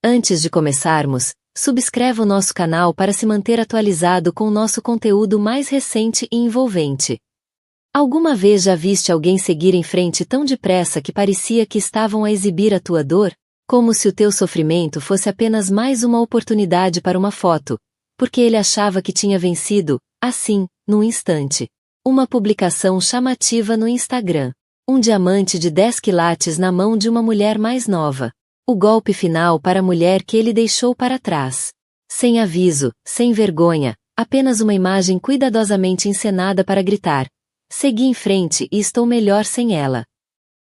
Antes de começarmos, subscreva o nosso canal para se manter atualizado com o nosso conteúdo mais recente e envolvente. Alguma vez já viste alguém seguir em frente tão depressa que parecia que estavam a exibir a tua dor? Como se o teu sofrimento fosse apenas mais uma oportunidade para uma foto, porque ele achava que tinha vencido, assim, num instante. Uma publicação chamativa no Instagram. Um diamante de 10 quilates na mão de uma mulher mais nova. O golpe final para a mulher que ele deixou para trás. Sem aviso, sem vergonha, apenas uma imagem cuidadosamente encenada para gritar: segui em frente e estou melhor sem ela.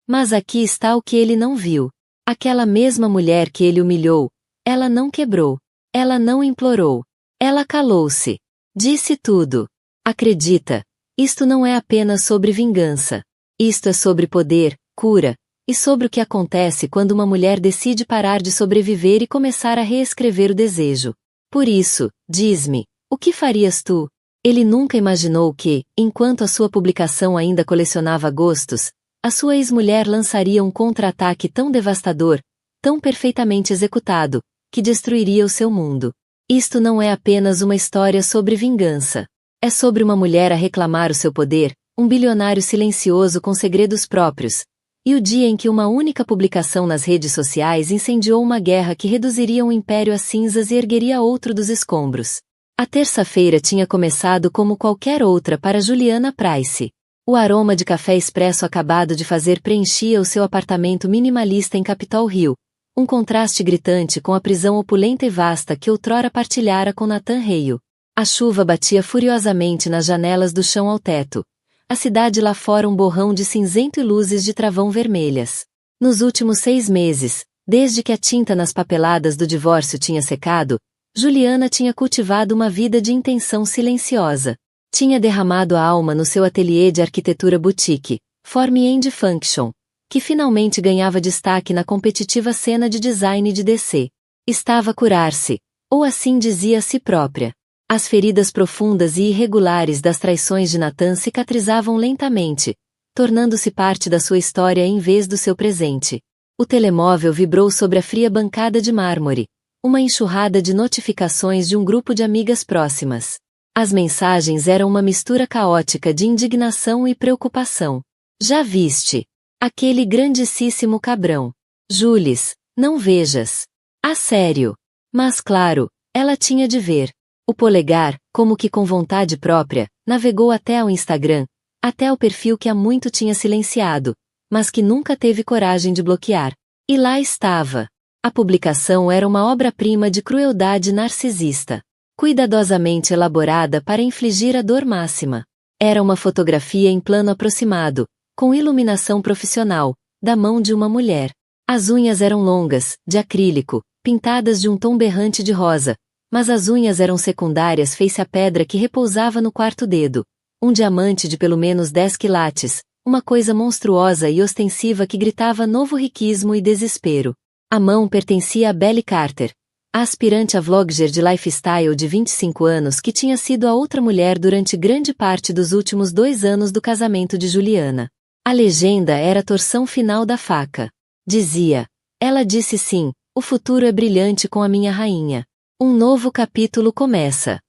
Mas aqui está o que ele não viu. Aquela mesma mulher que ele humilhou, ela não quebrou. Ela não implorou. Ela calou-se. Disse tudo. Acredita, isto não é apenas sobre vingança. Isto é sobre poder, cura, e sobre o que acontece quando uma mulher decide parar de sobreviver e começar a reescrever o desejo. Por isso, diz-me, o que farias tu? Ele nunca imaginou que, enquanto a sua publicação ainda colecionava gostos, a sua ex-mulher lançaria um contra-ataque tão devastador, tão perfeitamente executado, que destruiria o seu mundo. Isto não é apenas uma história sobre vingança. É sobre uma mulher a reclamar o seu poder, um bilionário silencioso com segredos próprios, e o dia em que uma única publicação nas redes sociais incendiou uma guerra que reduziria um império a cinzas e ergueria outro dos escombros. A terça-feira tinha começado como qualquer outra para Juliana Price. O aroma de café expresso acabado de fazer preenchia o seu apartamento minimalista em Capitol Hill, um contraste gritante com a prisão opulenta e vasta que outrora partilhara com Nathan Hale. A chuva batia furiosamente nas janelas do chão ao teto. A cidade lá fora um borrão de cinzento e luzes de travão vermelhas. Nos últimos 6 meses, desde que a tinta nas papeladas do divórcio tinha secado, Juliana tinha cultivado uma vida de intenção silenciosa. Tinha derramado a alma no seu ateliê de arquitetura boutique, Form and Function, que finalmente ganhava destaque na competitiva cena de design de DC. Estava a curar-se, ou assim dizia a si própria. As feridas profundas e irregulares das traições de Nathan cicatrizavam lentamente, tornando-se parte da sua história em vez do seu presente. O telemóvel vibrou sobre a fria bancada de mármore, uma enxurrada de notificações de um grupo de amigas próximas. As mensagens eram uma mistura caótica de indignação e preocupação. Já viste? Aquele grandíssimo cabrão. Jules, não vejas. A sério. Mas claro, ela tinha de ver. O polegar, como que com vontade própria, navegou até ao Instagram, até ao perfil que há muito tinha silenciado, mas que nunca teve coragem de bloquear. E lá estava. A publicação era uma obra-prima de crueldade narcisista, cuidadosamente elaborada para infligir a dor máxima. Era uma fotografia em plano aproximado, com iluminação profissional, da mão de uma mulher. As unhas eram longas, de acrílico, pintadas de um tom berrante de rosa, mas as unhas eram secundárias face à pedra que repousava no quarto dedo. Um diamante de pelo menos 10 quilates, uma coisa monstruosa e ostensiva que gritava novo riquismo e desespero. A mão pertencia a Belly Carter, a aspirante a vlogger de lifestyle de 25 anos que tinha sido a outra mulher durante grande parte dos últimos 2 anos do casamento de Juliana. A legenda era a torção final da faca. Dizia: ela disse sim, o futuro é brilhante com a minha rainha. Um novo capítulo começa.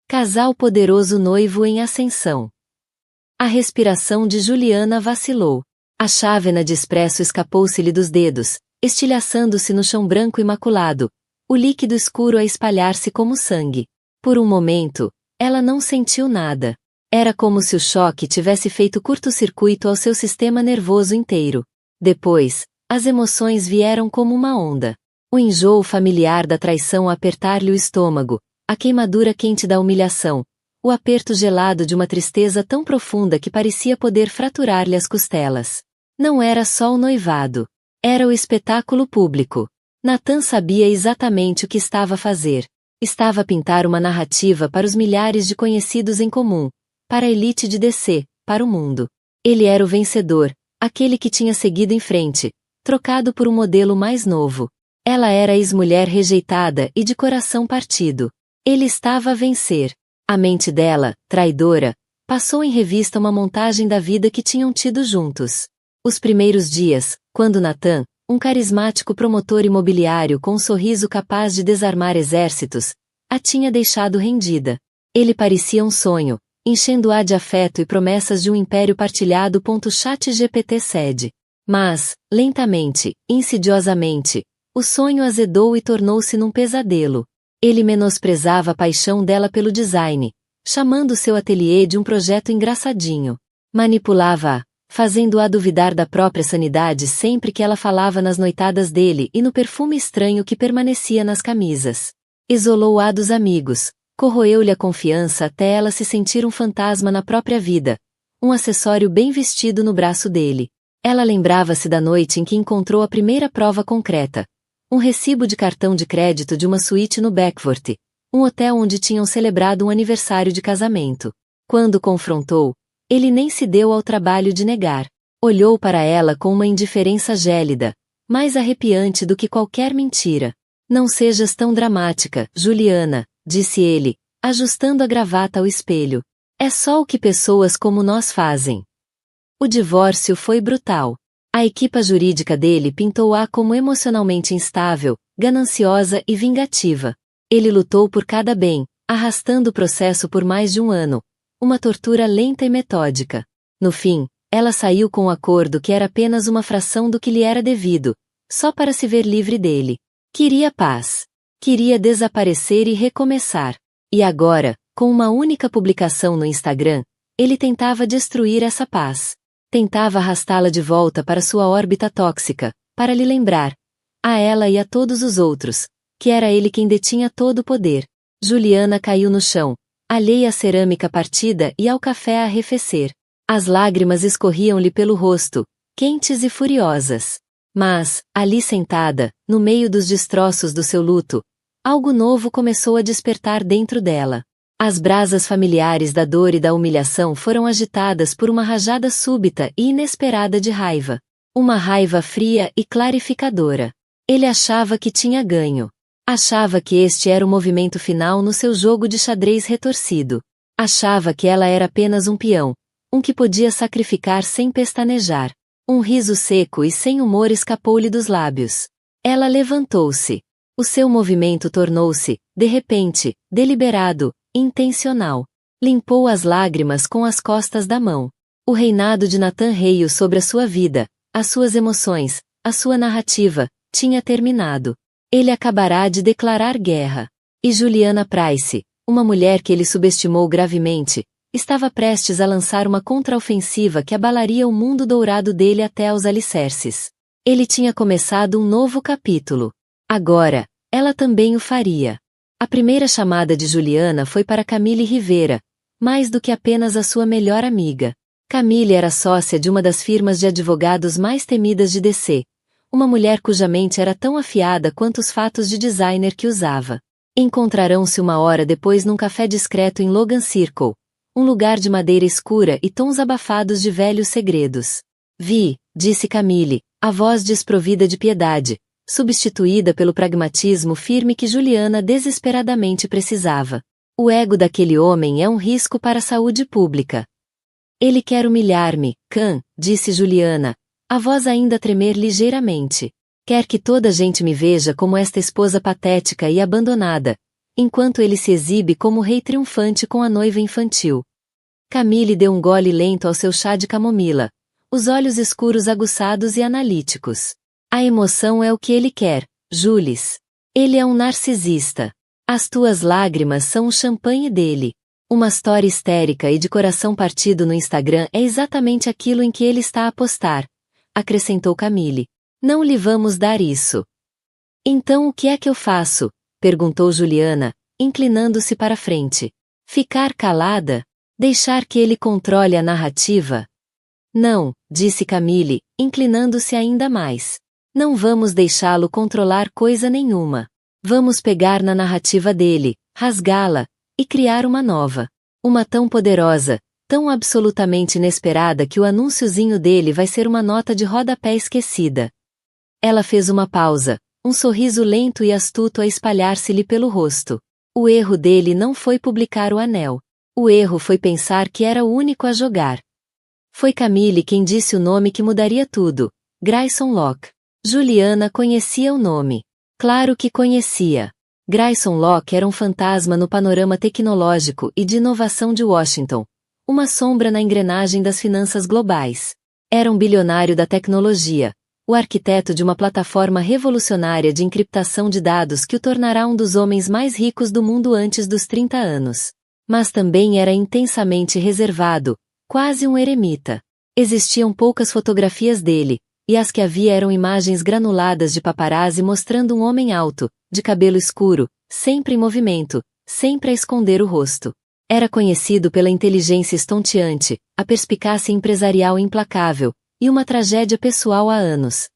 Casal poderoso noivo em ascensão. A respiração de Juliana vacilou. A chávena de expresso escapou-se-lhe dos dedos, estilhaçando-se no chão branco imaculado, o líquido escuro a espalhar-se como sangue. Por um momento, ela não sentiu nada. Era como se o choque tivesse feito curto-circuito ao seu sistema nervoso inteiro. Depois, as emoções vieram como uma onda. O enjoo familiar da traição a apertar-lhe o estômago, a queimadura quente da humilhação, o aperto gelado de uma tristeza tão profunda que parecia poder fraturar-lhe as costelas. Não era só o noivado. Era o espetáculo público. Nathan sabia exatamente o que estava a fazer. Estava a pintar uma narrativa para os milhares de conhecidos em comum, para a elite de DC, para o mundo. Ele era o vencedor, aquele que tinha seguido em frente, trocado por um modelo mais novo. Ela era a ex-mulher rejeitada e de coração partido. Ele estava a vencer. A mente dela, traidora, passou em revista uma montagem da vida que tinham tido juntos. Os primeiros dias, quando Nathan, um carismático promotor imobiliário com um sorriso capaz de desarmar exércitos, a tinha deixado rendida. Ele parecia um sonho, enchendo-a de afeto e promessas de um império partilhado. ChatGPT cede. Mas, lentamente, insidiosamente, o sonho azedou e tornou-se num pesadelo. Ele menosprezava a paixão dela pelo design, chamando seu ateliê de um projeto engraçadinho. Manipulava-a, fazendo-a duvidar da própria sanidade sempre que ela falava nas noitadas dele e no perfume estranho que permanecia nas camisas. Isolou-a dos amigos, corroeu-lhe a confiança até ela se sentir um fantasma na própria vida, um acessório bem vestido no braço dele. Ela lembrava-se da noite em que encontrou a primeira prova concreta, um recibo de cartão de crédito de uma suíte no Beckford, um hotel onde tinham celebrado um aniversário de casamento. Quando confrontou, ele nem se deu ao trabalho de negar. Olhou para ela com uma indiferença gélida, mais arrepiante do que qualquer mentira. Não sejas tão dramática, Juliana, disse ele, ajustando a gravata ao espelho. É só o que pessoas como nós fazem. O divórcio foi brutal. A equipa jurídica dele pintou-a como emocionalmente instável, gananciosa e vingativa. Ele lutou por cada bem, arrastando o processo por mais de um ano. Uma tortura lenta e metódica. No fim, ela saiu com um acordo que era apenas uma fração do que lhe era devido, só para se ver livre dele. Queria paz. Queria desaparecer e recomeçar. E agora, com uma única publicação no Instagram, ele tentava destruir essa paz. Tentava arrastá-la de volta para sua órbita tóxica, para lhe lembrar, a ela e a todos os outros, que era ele quem detinha todo o poder. Juliana caiu no chão, alheia à cerâmica partida e ao café a arrefecer. As lágrimas escorriam-lhe pelo rosto, quentes e furiosas. Mas, ali sentada, no meio dos destroços do seu luto, algo novo começou a despertar dentro dela. As brasas familiares da dor e da humilhação foram agitadas por uma rajada súbita e inesperada de raiva. Uma raiva fria e clarificadora. Ele achava que tinha ganho. Achava que este era o movimento final no seu jogo de xadrez retorcido. Achava que ela era apenas um peão, um que podia sacrificar sem pestanejar. Um riso seco e sem humor escapou-lhe dos lábios. Ela levantou-se. O seu movimento tornou-se, de repente, deliberado, intencional. Limpou as lágrimas com as costas da mão. O reinado de Nathan Hale sobre a sua vida, as suas emoções, a sua narrativa, tinha terminado. Ele acabará de declarar guerra. E Juliana Price, uma mulher que ele subestimou gravemente, estava prestes a lançar uma contraofensiva que abalaria o mundo dourado dele até aos alicerces. Ele tinha começado um novo capítulo. Agora, ela também o faria. A primeira chamada de Juliana foi para Camille Rivera, mais do que apenas a sua melhor amiga. Camille era sócia de uma das firmas de advogados mais temidas de DC, uma mulher cuja mente era tão afiada quanto os fatos de designer que usava. Encontrarão-se uma hora depois num café discreto em Logan Circle, um lugar de madeira escura e tons abafados de velhos segredos. Vi, disse Camille, a voz desprovida de piedade, substituída pelo pragmatismo firme que Juliana desesperadamente precisava. O ego daquele homem é um risco para a saúde pública. Ele quer humilhar-me, Khan, disse Juliana, a voz ainda a tremer ligeiramente. Quer que toda a gente me veja como esta esposa patética e abandonada, enquanto ele se exibe como rei triunfante com a noiva infantil. Camille deu um gole lento ao seu chá de camomila, os olhos escuros aguçados e analíticos. A emoção é o que ele quer, Jules. Ele é um narcisista. As tuas lágrimas são o champanhe dele. Uma história histérica e de coração partido no Instagram é exatamente aquilo em que ele está a apostar, acrescentou Camille. Não lhe vamos dar isso. Então o que é que eu faço? Perguntou Juliana, inclinando-se para frente. Ficar calada? Deixar que ele controle a narrativa? Não, disse Camille, inclinando-se ainda mais. Não vamos deixá-lo controlar coisa nenhuma. Vamos pegar na narrativa dele, rasgá-la, e criar uma nova. Uma tão poderosa, tão absolutamente inesperada que o anúnciozinho dele vai ser uma nota de rodapé esquecida. Ela fez uma pausa, um sorriso lento e astuto a espalhar-se-lhe pelo rosto. O erro dele não foi publicar o anel. O erro foi pensar que era o único a jogar. Foi Camille quem disse o nome que mudaria tudo, Grayson Locke. Juliana conhecia o nome. Claro que conhecia. Grayson Locke era um fantasma no panorama tecnológico e de inovação de Washington, uma sombra na engrenagem das finanças globais. Era um bilionário da tecnologia, o arquiteto de uma plataforma revolucionária de encriptação de dados que o tornará um dos homens mais ricos do mundo antes dos 30 anos. Mas também era intensamente reservado, quase um eremita. Existiam poucas fotografias dele, e as que havia eram imagens granuladas de paparazzi mostrando um homem alto, de cabelo escuro, sempre em movimento, sempre a esconder o rosto. Era conhecido pela inteligência estonteante, a perspicácia empresarial implacável, e uma tragédia pessoal há anos.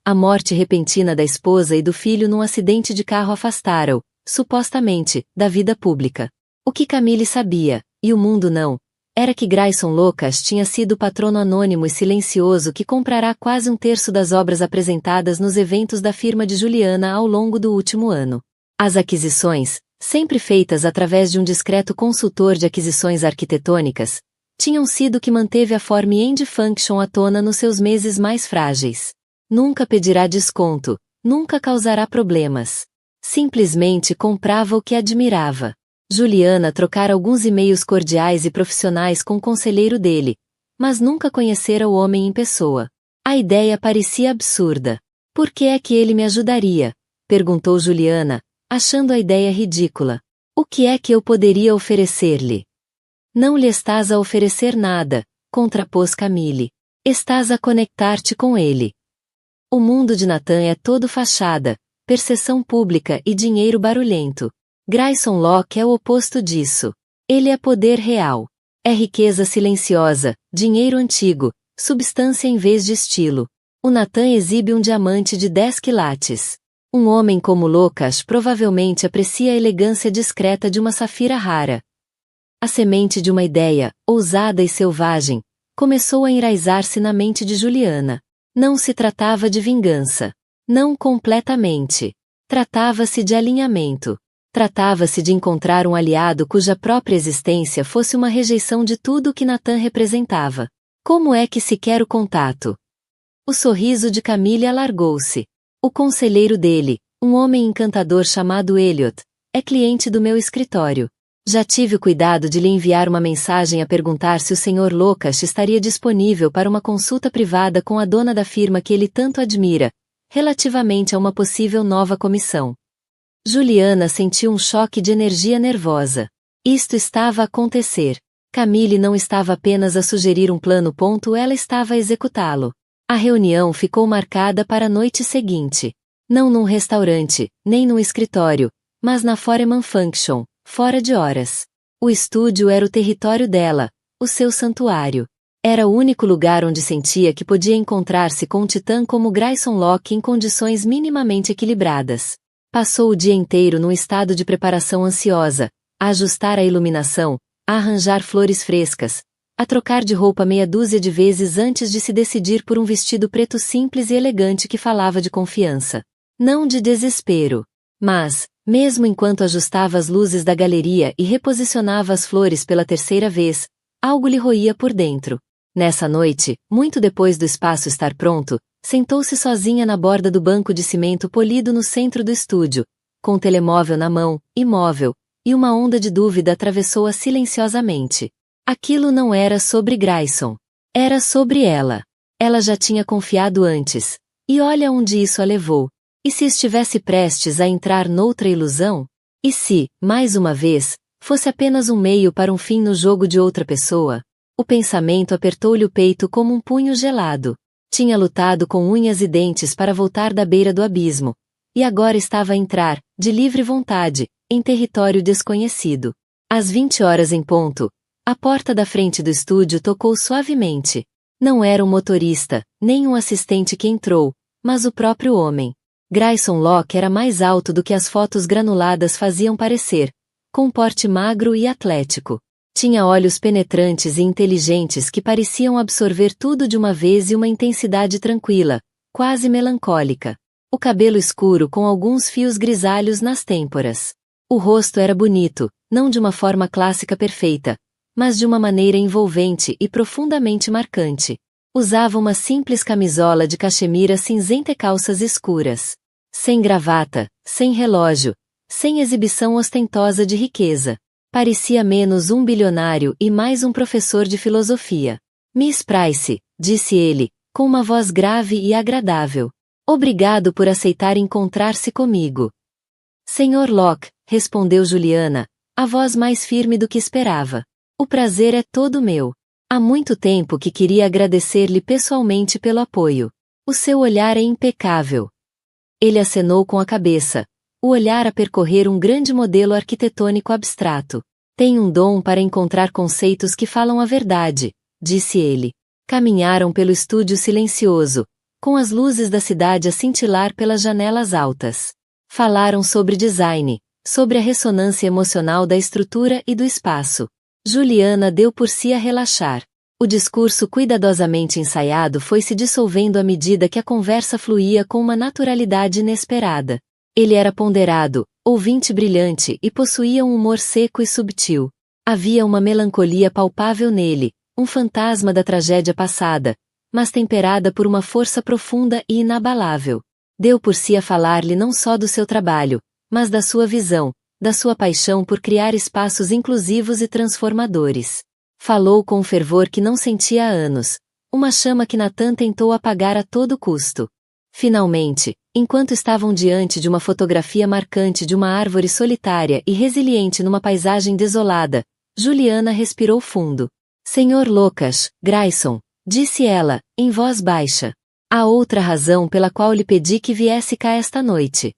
A morte repentina da esposa e do filho num acidente de carro afastara-o, supostamente, da vida pública. O que Camille sabia, e o mundo não, era que Grayson Locke tinha sido o patrono anônimo e silencioso que comprará quase um terço das obras apresentadas nos eventos da firma de Juliana ao longo do último ano. As aquisições, sempre feitas através de um discreto consultor de aquisições arquitetônicas, tinham sido o que manteve a forma End Function à tona nos seus meses mais frágeis. Nunca pedirá desconto, nunca causará problemas. Simplesmente comprava o que admirava. Juliana trocara alguns e-mails cordiais e profissionais com o conselheiro dele, mas nunca conhecera o homem em pessoa. A ideia parecia absurda. Por que é que ele me ajudaria? Perguntou Juliana, achando a ideia ridícula. O que é que eu poderia oferecer-lhe? Não lhe estás a oferecer nada, contrapôs Camille. Estás a conectar-te com ele. O mundo de Nathan é todo fachada, perseção pública e dinheiro barulhento. Grayson Locke é o oposto disso. Ele é poder real. É riqueza silenciosa, dinheiro antigo, substância em vez de estilo. O Nathan exibe um diamante de 10 quilates. Um homem como Locke provavelmente aprecia a elegância discreta de uma safira rara. A semente de uma ideia, ousada e selvagem, começou a enraizar-se na mente de Juliana. Não se tratava de vingança. Não completamente. Tratava-se de alinhamento. Tratava-se de encontrar um aliado cuja própria existência fosse uma rejeição de tudo o que Nathan representava. Como é que se quer o contato? O sorriso de Camille alargou-se. O conselheiro dele, um homem encantador chamado Elliot, é cliente do meu escritório. Já tive o cuidado de lhe enviar uma mensagem a perguntar se o Sr. Locke estaria disponível para uma consulta privada com a dona da firma que ele tanto admira, relativamente a uma possível nova comissão. Juliana sentiu um choque de energia nervosa. Isto estava a acontecer. Camille não estava apenas a sugerir um plano, ela estava a executá-lo. A reunião ficou marcada para a noite seguinte. Não num restaurante, nem num escritório, mas na Foreman Function, fora de horas. O estúdio era o território dela, o seu santuário. Era o único lugar onde sentia que podia encontrar-se com um titã como Grayson Locke em condições minimamente equilibradas. Passou o dia inteiro num estado de preparação ansiosa, a ajustar a iluminação, a arranjar flores frescas, a trocar de roupa meia dúzia de vezes antes de se decidir por um vestido preto simples e elegante que falava de confiança. Não de desespero. Mas, mesmo enquanto ajustava as luzes da galeria e reposicionava as flores pela terceira vez, algo lhe roía por dentro. Nessa noite, muito depois do espaço estar pronto, sentou-se sozinha na borda do banco de cimento polido no centro do estúdio, com o telemóvel na mão, imóvel, e uma onda de dúvida atravessou-a silenciosamente. Aquilo não era sobre Grayson. Era sobre ela. Ela já tinha confiado antes. E olha onde isso a levou. E se estivesse prestes a entrar noutra ilusão? E se, mais uma vez, fosse apenas um meio para um fim no jogo de outra pessoa? O pensamento apertou-lhe o peito como um punho gelado. Tinha lutado com unhas e dentes para voltar da beira do abismo, e agora estava a entrar, de livre vontade, em território desconhecido. Às 20 horas em ponto, a porta da frente do estúdio tocou suavemente. Não era um motorista, nem um assistente que entrou, mas o próprio homem. Grayson Locke era mais alto do que as fotos granuladas faziam parecer, com um porte magro e atlético. Tinha olhos penetrantes e inteligentes que pareciam absorver tudo de uma vez e uma intensidade tranquila, quase melancólica. O cabelo escuro com alguns fios grisalhos nas têmporas. O rosto era bonito, não de uma forma clássica perfeita, mas de uma maneira envolvente e profundamente marcante. Usava uma simples camisola de cachemira cinzenta e calças escuras. Sem gravata, sem relógio, sem exibição ostentosa de riqueza. Parecia menos um bilionário e mais um professor de filosofia. Miss Price, disse ele, com uma voz grave e agradável. Obrigado por aceitar encontrar-se comigo. Senhor Locke, respondeu Juliana, a voz mais firme do que esperava. O prazer é todo meu. Há muito tempo que queria agradecer-lhe pessoalmente pelo apoio. O seu olhar é impecável. Ele acenou com a cabeça, o olhar a percorrer um grande modelo arquitetônico abstrato. Tem um dom para encontrar conceitos que falam a verdade, disse ele. Caminharam pelo estúdio silencioso, com as luzes da cidade a cintilar pelas janelas altas. Falaram sobre design, sobre a ressonância emocional da estrutura e do espaço. Juliana deu por si a relaxar. O discurso cuidadosamente ensaiado foi se dissolvendo à medida que a conversa fluía com uma naturalidade inesperada. Ele era ponderado, ouvinte brilhante e possuía um humor seco e subtil. Havia uma melancolia palpável nele, um fantasma da tragédia passada, mas temperada por uma força profunda e inabalável. Deu por si a falar-lhe não só do seu trabalho, mas da sua visão, da sua paixão por criar espaços inclusivos e transformadores. Falou com um fervor que não sentia há anos, uma chama que Nathan tentou apagar a todo custo. Finalmente, enquanto estavam diante de uma fotografia marcante de uma árvore solitária e resiliente numa paisagem desolada, Juliana respirou fundo. Senhor Lucas, Grayson, disse ela, em voz baixa. Há outra razão pela qual lhe pedi que viesse cá esta noite.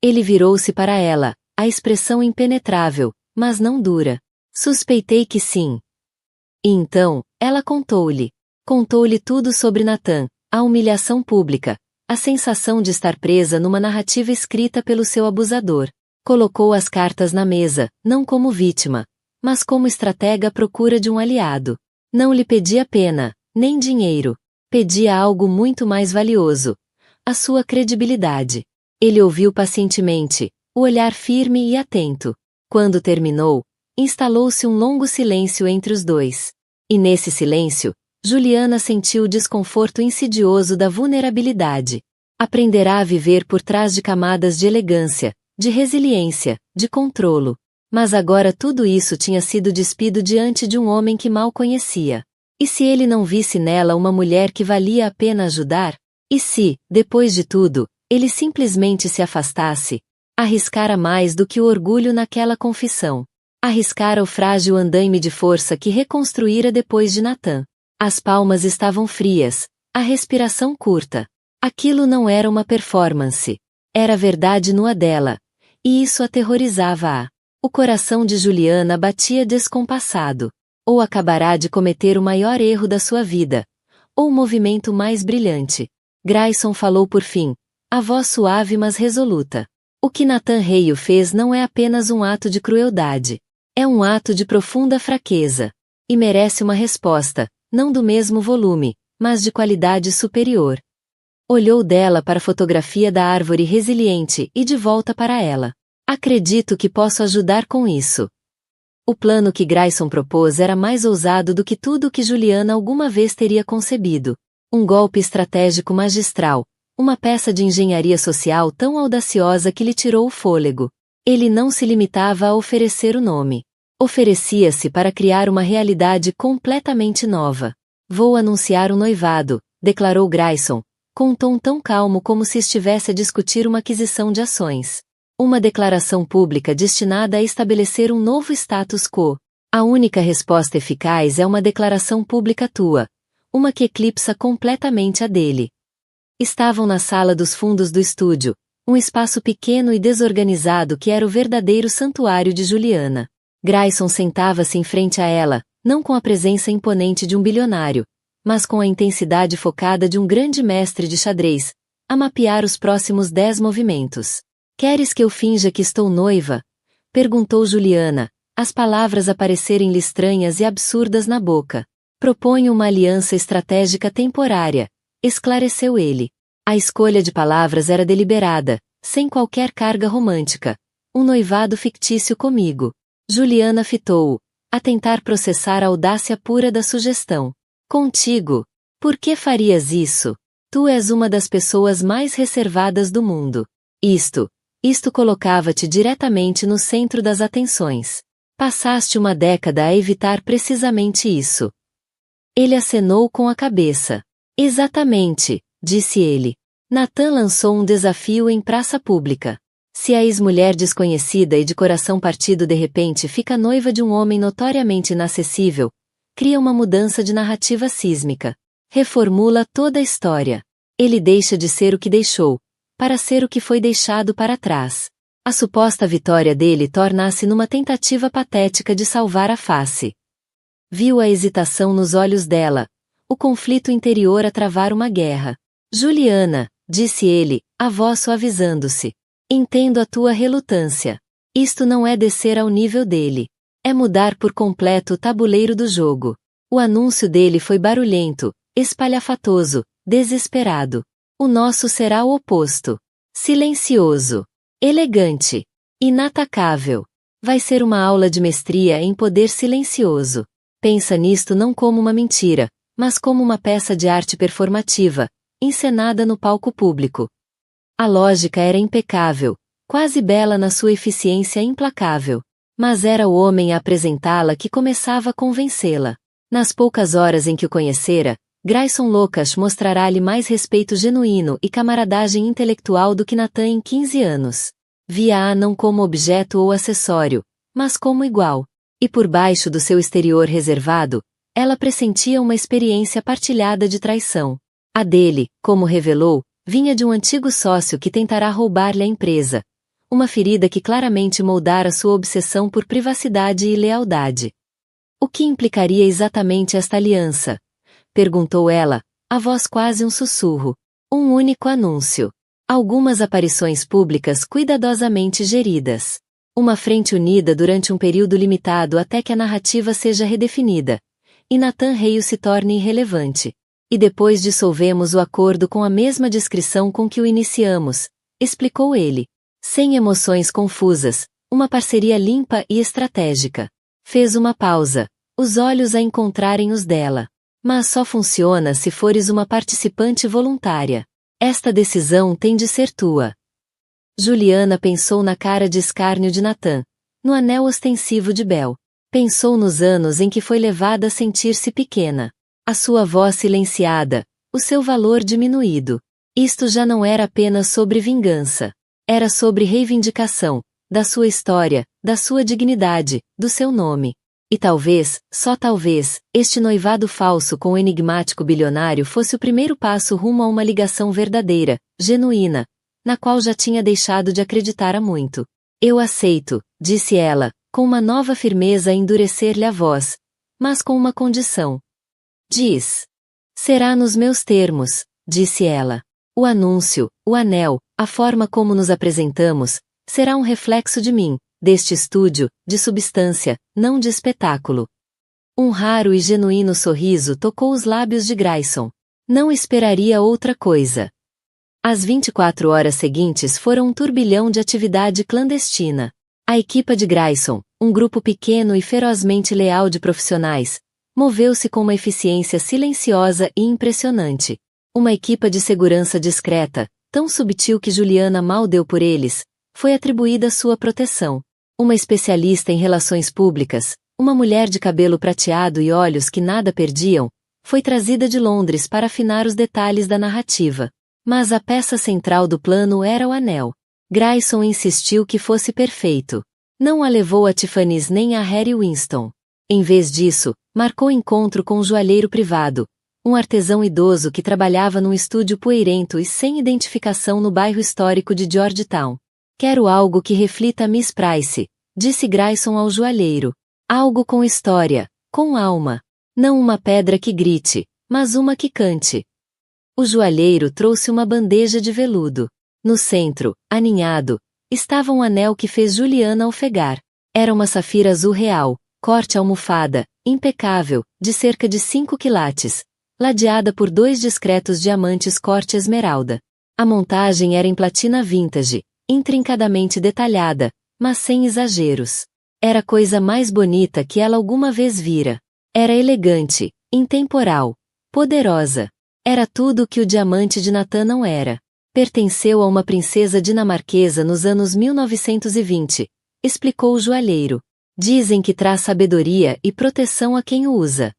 Ele virou-se para ela, a expressão impenetrável, mas não dura. Suspeitei que sim. E então, ela contou-lhe. Contou-lhe tudo sobre Nathan, a humilhação pública, a sensação de estar presa numa narrativa escrita pelo seu abusador. Colocou as cartas na mesa, não como vítima, mas como estratega à procura de um aliado. Não lhe pedia pena, nem dinheiro. Pedia algo muito mais valioso. A sua credibilidade. Ele ouviu pacientemente, o olhar firme e atento. Quando terminou, instalou-se um longo silêncio entre os dois. E nesse silêncio, Juliana sentiu o desconforto insidioso da vulnerabilidade. Aprenderá a viver por trás de camadas de elegância, de resiliência, de controlo. Mas agora tudo isso tinha sido despido diante de um homem que mal conhecia. E se ele não visse nela uma mulher que valia a pena ajudar? E se, depois de tudo, ele simplesmente se afastasse? Arriscara mais do que o orgulho naquela confissão. Arriscara o frágil andaime de força que reconstruíra depois de Nathan. As palmas estavam frias, a respiração curta. Aquilo não era uma performance. Era a verdade nua dela. E isso aterrorizava-a. O coração de Juliana batia descompassado. Ou acabará de cometer o maior erro da sua vida, ou o movimento mais brilhante. Grayson falou por fim, a voz suave mas resoluta. O que Nathan Hale fez não é apenas um ato de crueldade. É um ato de profunda fraqueza. E merece uma resposta, não do mesmo volume, mas de qualidade superior. Olhou dela para a fotografia da árvore resiliente e de volta para ela. Acredito que posso ajudar com isso. O plano que Grayson propôs era mais ousado do que tudo o que Juliana alguma vez teria concebido. Um golpe estratégico magistral, uma peça de engenharia social tão audaciosa que lhe tirou o fôlego. Ele não se limitava a oferecer o nome. Oferecia-se para criar uma realidade completamente nova. Vou anunciar o noivado, declarou Grayson, com um tom tão calmo como se estivesse a discutir uma aquisição de ações. Uma declaração pública destinada a estabelecer um novo status quo. A única resposta eficaz é uma declaração pública tua, uma que eclipsa completamente a dele. Estavam na sala dos fundos do estúdio, um espaço pequeno e desorganizado que era o verdadeiro santuário de Juliana. Grayson sentava-se em frente a ela, não com a presença imponente de um bilionário, mas com a intensidade focada de um grande mestre de xadrez, a mapear os próximos 10 movimentos. Queres que eu finja que estou noiva? Perguntou Juliana, as palavras aparecerem-lhe estranhas e absurdas na boca. Proponho uma aliança estratégica temporária, esclareceu ele. A escolha de palavras era deliberada, sem qualquer carga romântica. Um noivado fictício comigo. Juliana fitou-o, a tentar processar a audácia pura da sugestão. Contigo. Por que farias isso? Tu és uma das pessoas mais reservadas do mundo. Isto colocava-te diretamente no centro das atenções. Passaste uma década a evitar precisamente isso. Ele acenou com a cabeça. Exatamente, disse ele. Nathan lançou um desafio em praça pública. Se a ex-mulher desconhecida e de coração partido de repente fica noiva de um homem notoriamente inacessível, cria uma mudança de narrativa sísmica. Reformula toda a história. Ele deixa de ser o que deixou, para ser o que foi deixado para trás. A suposta vitória dele torna-se numa tentativa patética de salvar a face. Viu a hesitação nos olhos dela, o conflito interior a travar uma guerra. Juliana, disse ele, a voz suavizando-se. Entendo a tua relutância. Isto não é descer ao nível dele. É mudar por completo o tabuleiro do jogo. O anúncio dele foi barulhento, espalhafatoso, desesperado. O nosso será o oposto. Silencioso. Elegante. Inatacável. Vai ser uma aula de mestria em poder silencioso. Pensa nisto não como uma mentira, mas como uma peça de arte performativa, encenada no palco público. A lógica era impecável, quase bela na sua eficiência implacável. Mas era o homem a apresentá-la que começava a convencê-la. Nas poucas horas em que o conhecera, Grayson Locas mostrará-lhe mais respeito genuíno e camaradagem intelectual do que Nathan em 15 anos. Via-a não como objeto ou acessório, mas como igual. E por baixo do seu exterior reservado, ela pressentia uma experiência partilhada de traição. A dele, como revelou, vinha de um antigo sócio que tentará roubar-lhe a empresa. Uma ferida que claramente moldara sua obsessão por privacidade e lealdade. O que implicaria exatamente esta aliança? Perguntou ela, a voz quase um sussurro. Um único anúncio. Algumas aparições públicas cuidadosamente geridas. Uma frente unida durante um período limitado até que a narrativa seja redefinida. E Nathan Hale se torne irrelevante. E depois dissolvemos o acordo com a mesma discrição com que o iniciamos, explicou ele. Sem emoções confusas, uma parceria limpa e estratégica. Fez uma pausa, os olhos a encontrarem os dela. Mas só funciona se fores uma participante voluntária. Esta decisão tem de ser tua. Juliana pensou na cara de escárnio de Nathan, no anel ostensivo de Bel. Pensou nos anos em que foi levada a sentir-se pequena. A sua voz silenciada, o seu valor diminuído. Isto já não era apenas sobre vingança. Era sobre reivindicação, da sua história, da sua dignidade, do seu nome. E talvez, só talvez, este noivado falso com o enigmático bilionário fosse o primeiro passo rumo a uma ligação verdadeira, genuína, na qual já tinha deixado de acreditar há muito. Eu aceito, disse ela, com uma nova firmeza a endurecer-lhe a voz, mas com uma condição. Diz. Será nos meus termos, disse ela. O anúncio, o anel, a forma como nos apresentamos, será um reflexo de mim, deste estúdio, de substância, não de espetáculo. Um raro e genuíno sorriso tocou os lábios de Grayson. Não esperaria outra coisa. As 24 horas seguintes foram um turbilhão de atividade clandestina. A equipa de Grayson, um grupo pequeno e ferozmente leal de profissionais, moveu-se com uma eficiência silenciosa e impressionante. Uma equipa de segurança discreta, tão subtil que Juliana mal deu por eles, foi atribuída sua proteção. Uma especialista em relações públicas, uma mulher de cabelo prateado e olhos que nada perdiam, foi trazida de Londres para afinar os detalhes da narrativa. Mas a peça central do plano era o anel. Grayson insistiu que fosse perfeito. Não a levou a Tiffany's nem a Harry Winston. Em vez disso, marcou encontro com um joalheiro privado, um artesão idoso que trabalhava num estúdio poeirento e sem identificação no bairro histórico de Georgetown. Quero algo que reflita Miss Price, disse Grayson ao joalheiro. Algo com história, com alma. Não uma pedra que grite, mas uma que cante. O joalheiro trouxe uma bandeja de veludo. No centro, aninhado, estava um anel que fez Juliana ofegar. Era uma safira azul real, corte almofada, impecável, de cerca de 5 quilates, ladeada por 2 discretos diamantes corte esmeralda. A montagem era em platina vintage, intrincadamente detalhada, mas sem exageros. Era a coisa mais bonita que ela alguma vez vira. Era elegante, intemporal. poderosa. Era tudo o que o diamante de Natan não era. Pertenceu a uma princesa dinamarquesa nos anos 1920, explicou o joalheiro. Dizem que traz sabedoria e proteção a quem o usa.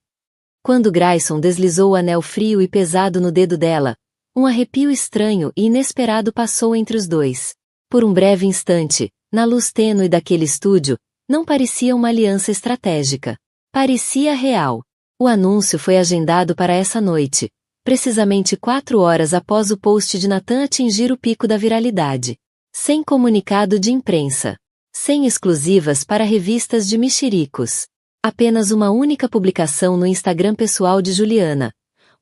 Quando Grayson deslizou o anel frio e pesado no dedo dela, um arrepio estranho e inesperado passou entre os dois. Por um breve instante, na luz tênue daquele estúdio, não parecia uma aliança estratégica. Parecia real. O anúncio foi agendado para essa noite, precisamente 4 horas após o post de Natan atingir o pico da viralidade. Sem comunicado de imprensa. Sem exclusivas para revistas de mexericos. Apenas uma única publicação no Instagram pessoal de Juliana.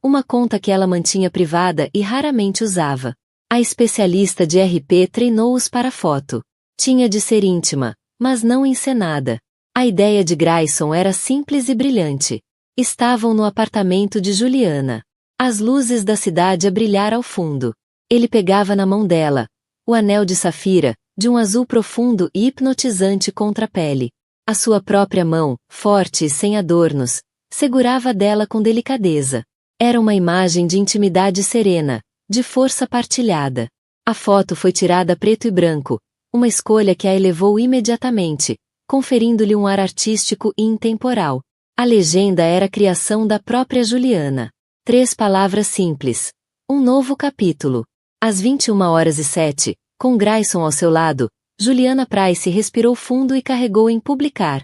Uma conta que ela mantinha privada e raramente usava. A especialista de RP treinou-os para a foto. Tinha de ser íntima, mas não encenada. A ideia de Grayson era simples e brilhante. Estavam no apartamento de Juliana. As luzes da cidade a brilhar ao fundo. Ele pegava na mão dela, o anel de safira, de um azul profundo e hipnotizante contra a pele. A sua própria mão, forte e sem adornos, segurava dela com delicadeza. Era uma imagem de intimidade serena, de força partilhada. A foto foi tirada preto e branco, uma escolha que a elevou imediatamente, conferindo-lhe um ar artístico e intemporal. A legenda era a criação da própria Juliana. 3 palavras simples. Um novo capítulo. Às 21h07, com Grayson ao seu lado, Juliana Price respirou fundo e carregou em publicar.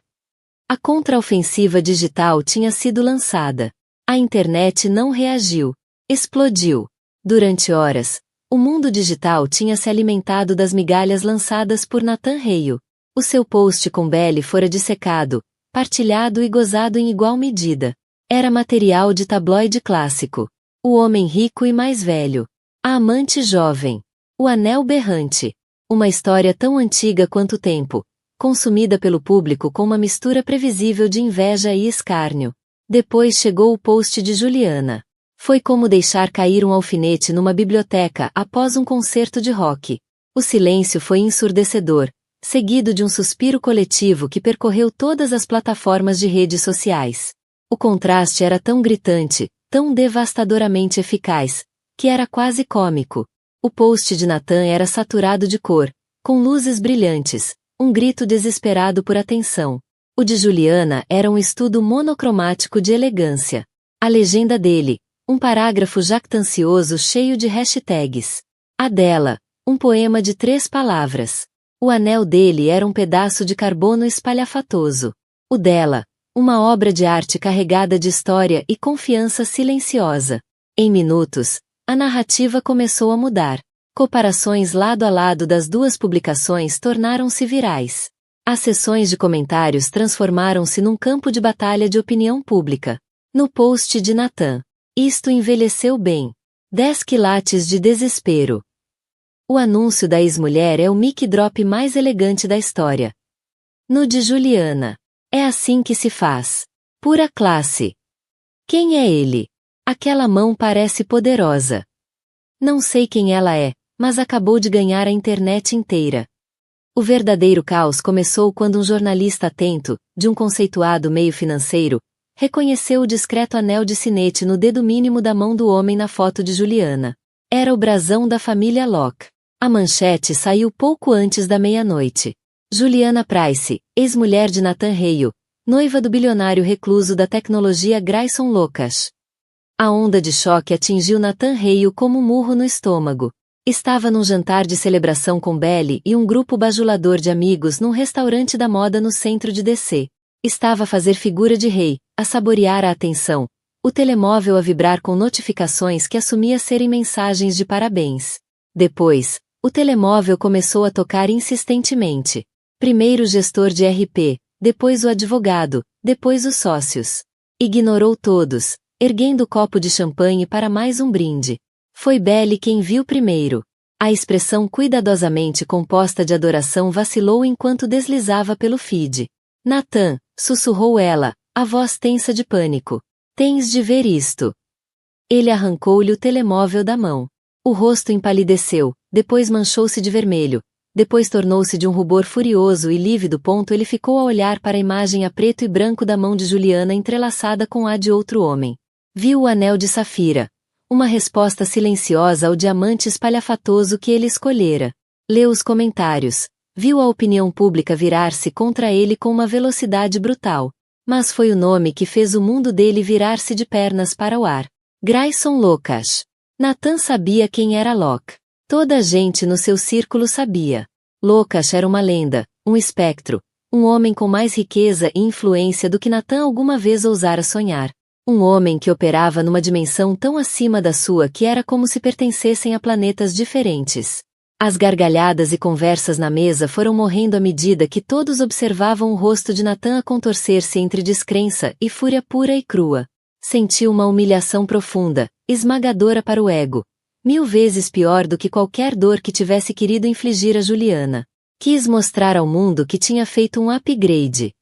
A contraofensiva digital tinha sido lançada. A internet não reagiu. Explodiu. Durante horas, o mundo digital tinha se alimentado das migalhas lançadas por Natan Reio. O seu post com Belly fora dissecado, partilhado e gozado em igual medida. Era material de tabloide clássico. O homem rico e mais velho. A amante jovem. O anel berrante. Uma história tão antiga quanto o tempo, consumida pelo público com uma mistura previsível de inveja e escárnio. Depois chegou o post de Juliana. Foi como deixar cair um alfinete numa biblioteca após um concerto de rock. O silêncio foi ensurdecedor, seguido de um suspiro coletivo que percorreu todas as plataformas de redes sociais. O contraste era tão gritante, tão devastadoramente eficaz, que era quase cômico. O post de Natan era saturado de cor, com luzes brilhantes, um grito desesperado por atenção. O de Juliana era um estudo monocromático de elegância. A legenda dele, um parágrafo jactancioso cheio de hashtags. A dela, um poema de 3 palavras. O anel dele era um pedaço de carbono espalhafatoso. O dela, uma obra de arte carregada de história e confiança silenciosa. Em minutos, a narrativa começou a mudar. Comparações lado a lado das 2 publicações tornaram-se virais. As sessões de comentários transformaram-se num campo de batalha de opinião pública. No post de Natan. Isto envelheceu bem. 10 quilates de desespero. O anúncio da ex-mulher é o mic drop mais elegante da história. No de Juliana. É assim que se faz. Pura classe. Quem é ele? Aquela mão parece poderosa. Não sei quem ela é, mas acabou de ganhar a internet inteira. O verdadeiro caos começou quando um jornalista atento, de um conceituado meio financeiro, reconheceu o discreto anel de sinete no dedo mínimo da mão do homem na foto de Juliana. Era o brasão da família Locke. A manchete saiu pouco antes da meia-noite. Juliana Price, ex-mulher de Natan Reio, noiva do bilionário recluso da tecnologia Grayson Locke. A onda de choque atingiu Natan Reio como um murro no estômago. Estava num jantar de celebração com Belly e um grupo bajulador de amigos num restaurante da moda no centro de DC. Estava a fazer figura de rei, a saborear a atenção, o telemóvel a vibrar com notificações que assumia serem mensagens de parabéns. Depois, o telemóvel começou a tocar insistentemente. Primeiro o gestor de RP, depois o advogado, depois os sócios. Ignorou todos, erguendo o copo de champanhe para mais um brinde. Foi Belly quem viu primeiro. A expressão cuidadosamente composta de adoração vacilou enquanto deslizava pelo feed. Natan, sussurrou ela, a voz tensa de pânico. Tens de ver isto. Ele arrancou-lhe o telemóvel da mão. O rosto empalideceu, depois manchou-se de vermelho, depois tornou-se de um rubor furioso e lívido. Ele ficou a olhar para a imagem a preto e branco da mão de Juliana entrelaçada com a de outro homem. Viu o anel de safira. Uma resposta silenciosa ao diamante espalhafatoso que ele escolhera. Leu os comentários. Viu a opinião pública virar-se contra ele com uma velocidade brutal. Mas foi o nome que fez o mundo dele virar-se de pernas para o ar. Grayson Locash. Nathan sabia quem era Locke. Toda a gente no seu círculo sabia. Locash era uma lenda, um espectro, um homem com mais riqueza e influência do que Nathan alguma vez ousara sonhar. Um homem que operava numa dimensão tão acima da sua que era como se pertencessem a planetas diferentes. As gargalhadas e conversas na mesa foram morrendo à medida que todos observavam o rosto de Nathan a contorcer-se entre descrença e fúria pura e crua. Sentiu uma humilhação profunda, esmagadora para o ego. 1000 vezes pior do que qualquer dor que tivesse querido infligir a Juliana. Quis mostrar ao mundo que tinha feito um upgrade.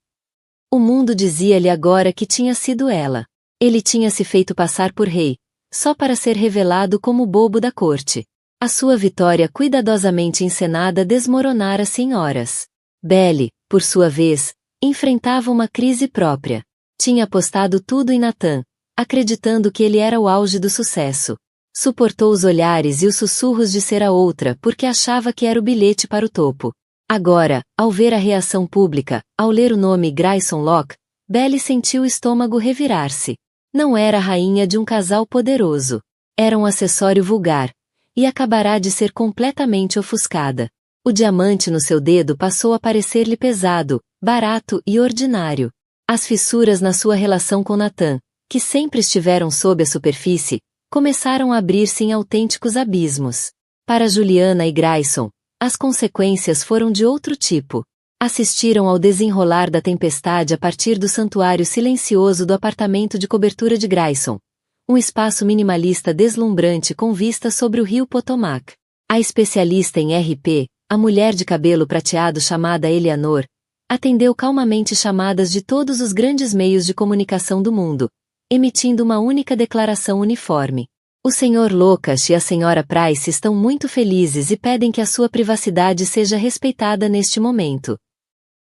O mundo dizia-lhe agora que tinha sido ela. Ele tinha se feito passar por rei, só para ser revelado como bobo da corte. A sua vitória cuidadosamente encenada desmoronara-se em horas. Belle, por sua vez, enfrentava uma crise própria. Tinha apostado tudo em Nathan, acreditando que ele era o auge do sucesso. Suportou os olhares e os sussurros de ser a outra porque achava que era o bilhete para o topo. Agora, ao ver a reação pública, ao ler o nome Grayson Locke, Belle sentiu o estômago revirar-se. Não era a rainha de um casal poderoso. Era um acessório vulgar. E acabará de ser completamente ofuscada. O diamante no seu dedo passou a parecer-lhe pesado, barato e ordinário. As fissuras na sua relação com Nathan, que sempre estiveram sob a superfície, começaram a abrir-se em autênticos abismos. Para Juliana e Grayson, as consequências foram de outro tipo. Assistiram ao desenrolar da tempestade a partir do santuário silencioso do apartamento de cobertura de Grayson. Um espaço minimalista deslumbrante com vista sobre o rio Potomac. A especialista em RP, a mulher de cabelo prateado chamada Eleanor, atendeu calmamente chamadas de todos os grandes meios de comunicação do mundo, emitindo uma única declaração uniforme. O Sr. Locash e a Sra. Price estão muito felizes e pedem que a sua privacidade seja respeitada neste momento.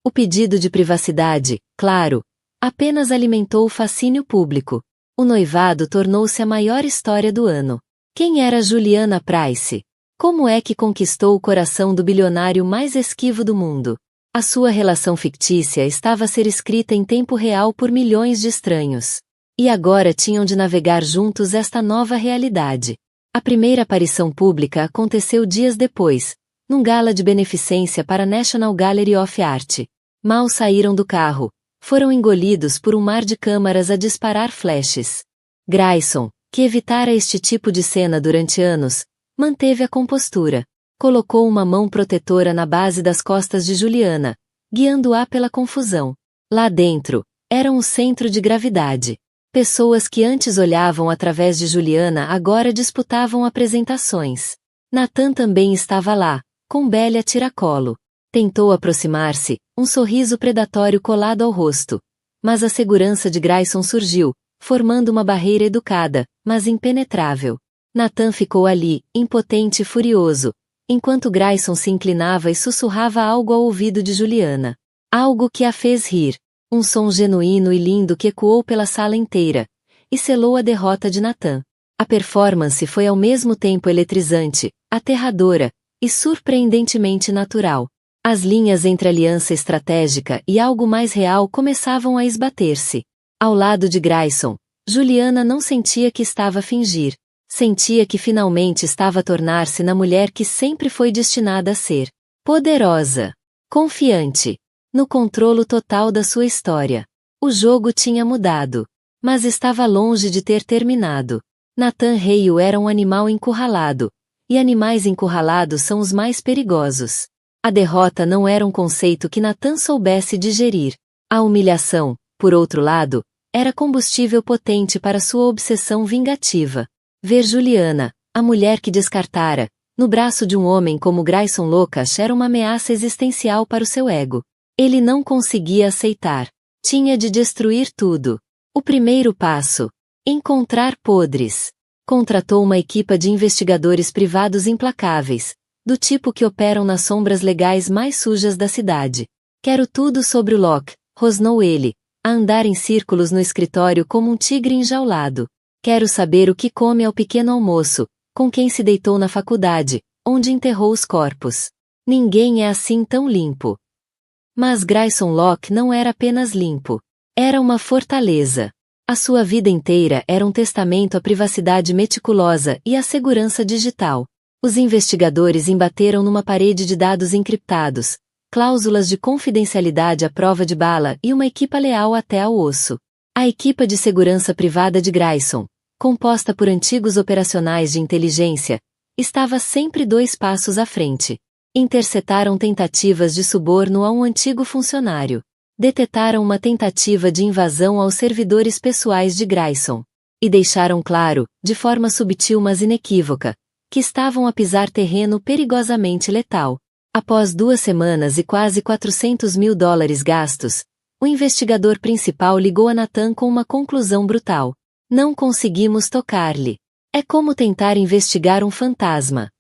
O pedido de privacidade, claro, apenas alimentou o fascínio público. O noivado tornou-se a maior história do ano. Quem era Juliana Price? Como é que conquistou o coração do bilionário mais esquivo do mundo? A sua relação fictícia estava a ser escrita em tempo real por milhões de estranhos. E agora tinham de navegar juntos esta nova realidade. A primeira aparição pública aconteceu dias depois, num gala de beneficência para a National Gallery of Art. Mal saíram do carro, foram engolidos por um mar de câmaras a disparar flashes. Grayson, que evitara este tipo de cena durante anos, manteve a compostura. Colocou uma mão protetora na base das costas de Juliana, guiando-a pela confusão. Lá dentro, eram o centro de gravidade. Pessoas que antes olhavam através de Juliana agora disputavam apresentações. Nathan também estava lá, com Belle a tiracolo. Tentou aproximar-se, um sorriso predatório colado ao rosto. Mas a segurança de Grayson surgiu, formando uma barreira educada, mas impenetrável. Nathan ficou ali, impotente e furioso, enquanto Grayson se inclinava e sussurrava algo ao ouvido de Juliana. Algo que a fez rir. Um som genuíno e lindo que ecoou pela sala inteira, e selou a derrota de Nathan. A performance foi ao mesmo tempo eletrizante, aterradora, e surpreendentemente natural. As linhas entre aliança estratégica e algo mais real começavam a esbater-se. Ao lado de Grayson, Juliana não sentia que estava a fingir. Sentia que finalmente estava a tornar-se na mulher que sempre foi destinada a ser. Poderosa. Confiante. No controlo total da sua história. O jogo tinha mudado. Mas estava longe de ter terminado. Nathan Hale era um animal encurralado. E animais encurralados são os mais perigosos. A derrota não era um conceito que Nathan soubesse digerir. A humilhação, por outro lado, era combustível potente para sua obsessão vingativa. Ver Juliana, a mulher que descartara, no braço de um homem como Grayson Locash era uma ameaça existencial para o seu ego. Ele não conseguia aceitar. Tinha de destruir tudo. O primeiro passo. Encontrar podres. Contratou uma equipa de investigadores privados implacáveis, do tipo que operam nas sombras legais mais sujas da cidade. Quero tudo sobre o Locke, rosnou ele, a andar em círculos no escritório como um tigre enjaulado. Quero saber o que come ao pequeno almoço, com quem se deitou na faculdade, onde enterrou os corpos. Ninguém é assim tão limpo. Mas Grayson Locke não era apenas limpo. Era uma fortaleza. A sua vida inteira era um testamento à privacidade meticulosa e à segurança digital. Os investigadores embateram numa parede de dados encriptados, cláusulas de confidencialidade à prova de bala e uma equipa leal até ao osso. A equipa de segurança privada de Grayson, composta por antigos operacionais de inteligência, estava sempre 2 passos à frente. Interceptaram tentativas de suborno a um antigo funcionário. Detetaram uma tentativa de invasão aos servidores pessoais de Grayson. E deixaram claro, de forma subtil mas inequívoca, que estavam a pisar terreno perigosamente letal. Após 2 semanas e quase $400 mil gastos, o investigador principal ligou a Nathan com uma conclusão brutal. Não conseguimos tocar-lhe. É como tentar investigar um fantasma.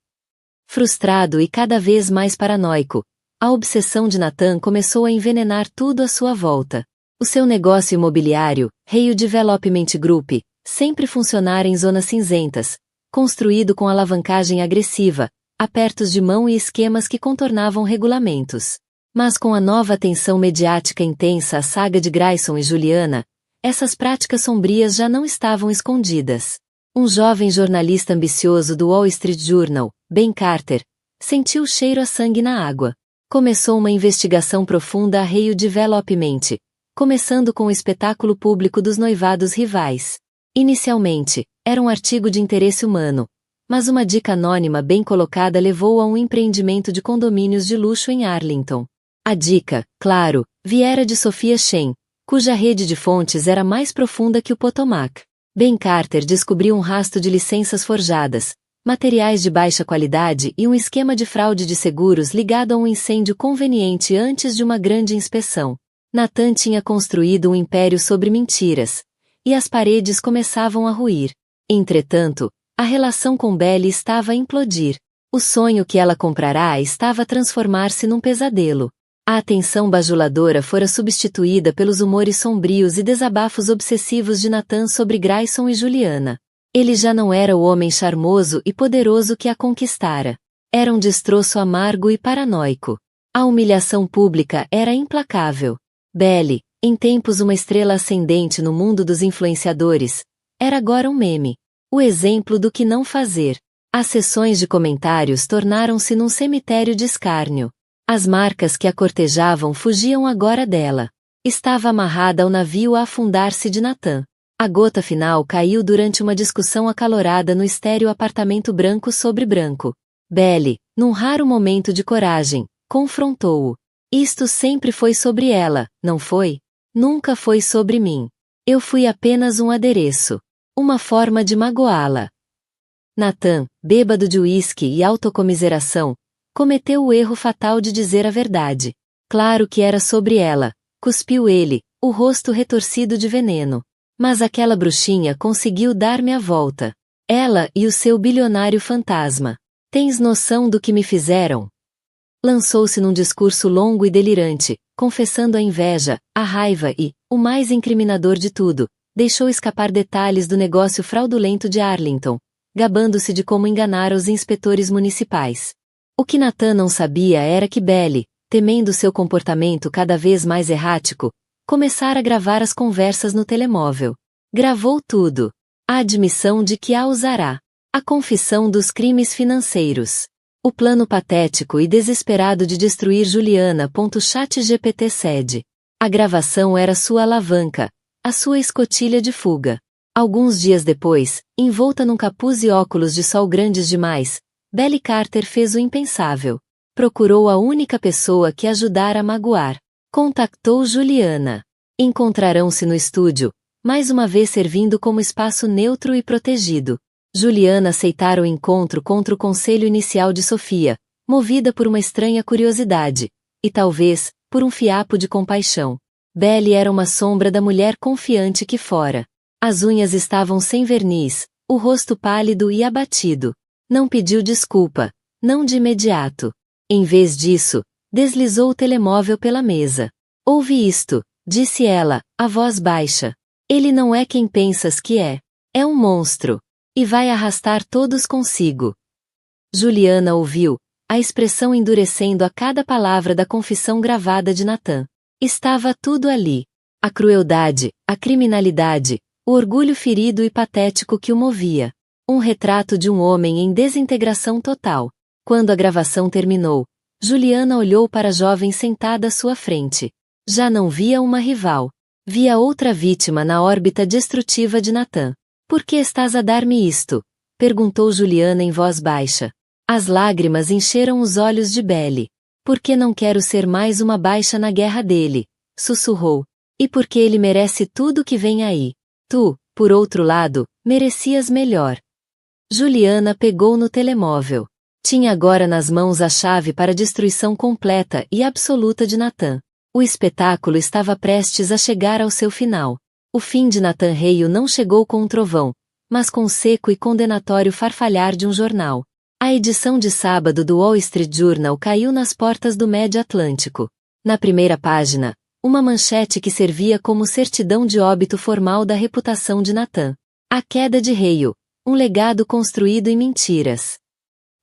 Frustrado e cada vez mais paranoico, a obsessão de Nathan começou a envenenar tudo à sua volta. O seu negócio imobiliário, Rio Development Group, sempre funcionara em zonas cinzentas, construído com alavancagem agressiva, apertos de mão e esquemas que contornavam regulamentos. Mas com a nova atenção mediática intensa à saga de Grayson e Juliana, essas práticas sombrias já não estavam escondidas. Um jovem jornalista ambicioso do Wall Street Journal, Ben Carter, sentiu o cheiro a sangue na água. Começou uma investigação profunda a Rio Development, começando com o espetáculo público dos noivados rivais. Inicialmente, era um artigo de interesse humano, mas uma dica anônima bem colocada levou a um empreendimento de condomínios de luxo em Arlington. A dica, claro, viera de Sophia Shen, cuja rede de fontes era mais profunda que o Potomac. Ben Carter descobriu um rastro de licenças forjadas, materiais de baixa qualidade e um esquema de fraude de seguros ligado a um incêndio conveniente antes de uma grande inspeção. Nathan tinha construído um império sobre mentiras, e as paredes começavam a ruir. Entretanto, a relação com Belly estava a implodir. O sonho que ela comprará estava a transformar-se num pesadelo. A atenção bajuladora fora substituída pelos humores sombrios e desabafos obsessivos de Nathan sobre Grayson e Juliana. Ele já não era o homem charmoso e poderoso que a conquistara. Era um destroço amargo e paranoico. A humilhação pública era implacável. Belly, em tempos uma estrela ascendente no mundo dos influenciadores, era agora um meme. O exemplo do que não fazer. As sessões de comentários tornaram-se num cemitério de escárnio. As marcas que a cortejavam fugiam agora dela. Estava amarrada ao navio a afundar-se de Nathan. A gota final caiu durante uma discussão acalorada no estéril apartamento branco sobre branco. Belly, num raro momento de coragem, confrontou-o. Isto sempre foi sobre ela, não foi? Nunca foi sobre mim. Eu fui apenas um adereço. Uma forma de magoá-la. Nathan, bêbado de uísque e autocomiseração, cometeu o erro fatal de dizer a verdade. Claro que era sobre ela, cuspiu ele, o rosto retorcido de veneno. Mas aquela bruxinha conseguiu dar-me a volta. Ela e o seu bilionário fantasma. Tens noção do que me fizeram? Lançou-se num discurso longo e delirante, confessando a inveja, a raiva e, o mais incriminador de tudo, deixou escapar detalhes do negócio fraudulento de Arlington, gabando-se de como enganara os inspetores municipais. O que Nathan não sabia era que Belly, temendo seu comportamento cada vez mais errático, começara a gravar as conversas no telemóvel. Gravou tudo. A admissão de que a usará. A confissão dos crimes financeiros. O plano patético e desesperado de destruir Juliana. ChatGPT cede. A gravação era sua alavanca, a sua escotilha de fuga. Alguns dias depois, envolta num capuz e óculos de sol grandes demais, Belly Carter fez o impensável. Procurou a única pessoa que ajudara a magoar. Contactou Juliana. Encontrarão-se no estúdio, mais uma vez servindo como espaço neutro e protegido. Juliana aceitara o encontro contra o conselho inicial de Sophia, movida por uma estranha curiosidade, e talvez, por um fiapo de compaixão. Belly era uma sombra da mulher confiante que fora. As unhas estavam sem verniz, o rosto pálido e abatido. Não pediu desculpa, não de imediato. Em vez disso, deslizou o telemóvel pela mesa. Ouve isto, disse ela, a voz baixa. Ele não é quem pensas que é. É um monstro. E vai arrastar todos consigo. Juliana ouviu, a expressão endurecendo a cada palavra da confissão gravada de Natan. Estava tudo ali. A crueldade, a criminalidade, o orgulho ferido e patético que o movia. Um retrato de um homem em desintegração total. Quando a gravação terminou, Juliana olhou para a jovem sentada à sua frente. Já não via uma rival. Via outra vítima na órbita destrutiva de Natan. Por que estás a dar-me isto? Perguntou Juliana em voz baixa. As lágrimas encheram os olhos de Belle. Porque não quero ser mais uma baixa na guerra dele, sussurrou. E porque ele merece tudo que vem aí. Tu, por outro lado, merecias melhor. Juliana pegou no telemóvel. Tinha agora nas mãos a chave para a destruição completa e absoluta de Natan. O espetáculo estava prestes a chegar ao seu final. O fim de Natan Reio não chegou com um trovão, mas com o seco e condenatório farfalhar de um jornal. A edição de sábado do Wall Street Journal caiu nas portas do Médio Atlântico. Na primeira página, uma manchete que servia como certidão de óbito formal da reputação de Natan. A queda de Reio, um legado construído em mentiras.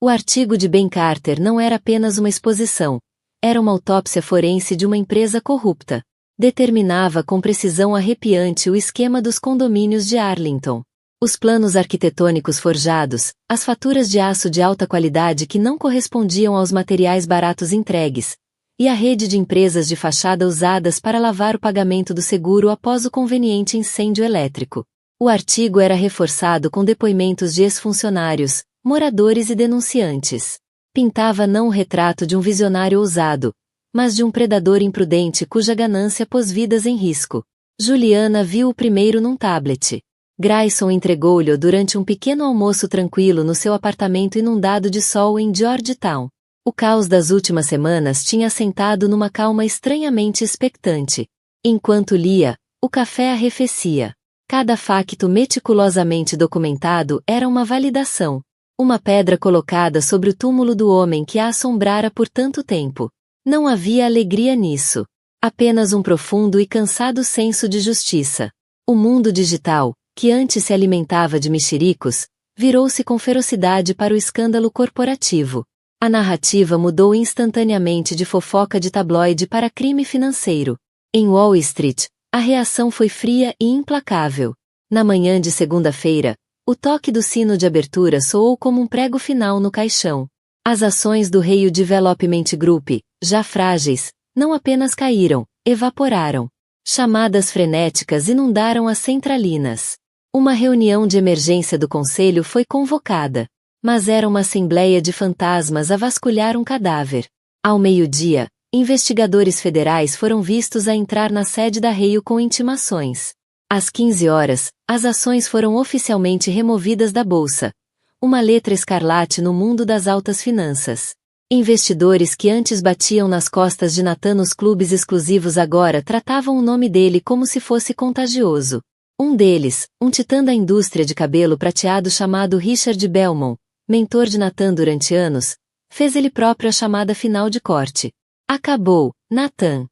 O artigo de Ben Carter não era apenas uma exposição, era uma autópsia forense de uma empresa corrupta. Determinava com precisão arrepiante o esquema dos condomínios de Arlington. Os planos arquitetônicos forjados, as faturas de aço de alta qualidade que não correspondiam aos materiais baratos entregues, e a rede de empresas de fachada usadas para lavar o pagamento do seguro após o conveniente incêndio elétrico. O artigo era reforçado com depoimentos de ex-funcionários, moradores e denunciantes. Pintava não o retrato de um visionário ousado, mas de um predador imprudente cuja ganância pôs vidas em risco. Juliana viu o primeiro num tablet. Grayson entregou-lhe durante um pequeno almoço tranquilo no seu apartamento inundado de sol em Georgetown. O caos das últimas semanas tinha assentado numa calma estranhamente expectante. Enquanto lia, o café arrefecia. Cada facto meticulosamente documentado era uma validação. Uma pedra colocada sobre o túmulo do homem que a assombrara por tanto tempo. Não havia alegria nisso. Apenas um profundo e cansado senso de justiça. O mundo digital, que antes se alimentava de mexericos, virou-se com ferocidade para o escândalo corporativo. A narrativa mudou instantaneamente de fofoca de tabloide para crime financeiro. Em Wall Street, a reação foi fria e implacável. Na manhã de segunda-feira, o toque do sino de abertura soou como um prego final no caixão. As ações do Reio Development Group, já frágeis, não apenas caíram, evaporaram. Chamadas frenéticas inundaram as centralinas. Uma reunião de emergência do conselho foi convocada, mas era uma assembleia de fantasmas a vasculhar um cadáver. Ao meio-dia, investigadores federais foram vistos a entrar na sede da Reio com intimações. Às 15 horas, as ações foram oficialmente removidas da bolsa. Uma letra escarlate no mundo das altas finanças. Investidores que antes batiam nas costas de Natan nos clubes exclusivos agora tratavam o nome dele como se fosse contagioso. Um deles, um titã da indústria de cabelo prateado chamado Richard Belmont, mentor de Natan durante anos, fez ele próprio a chamada final de corte. Acabou, Natan.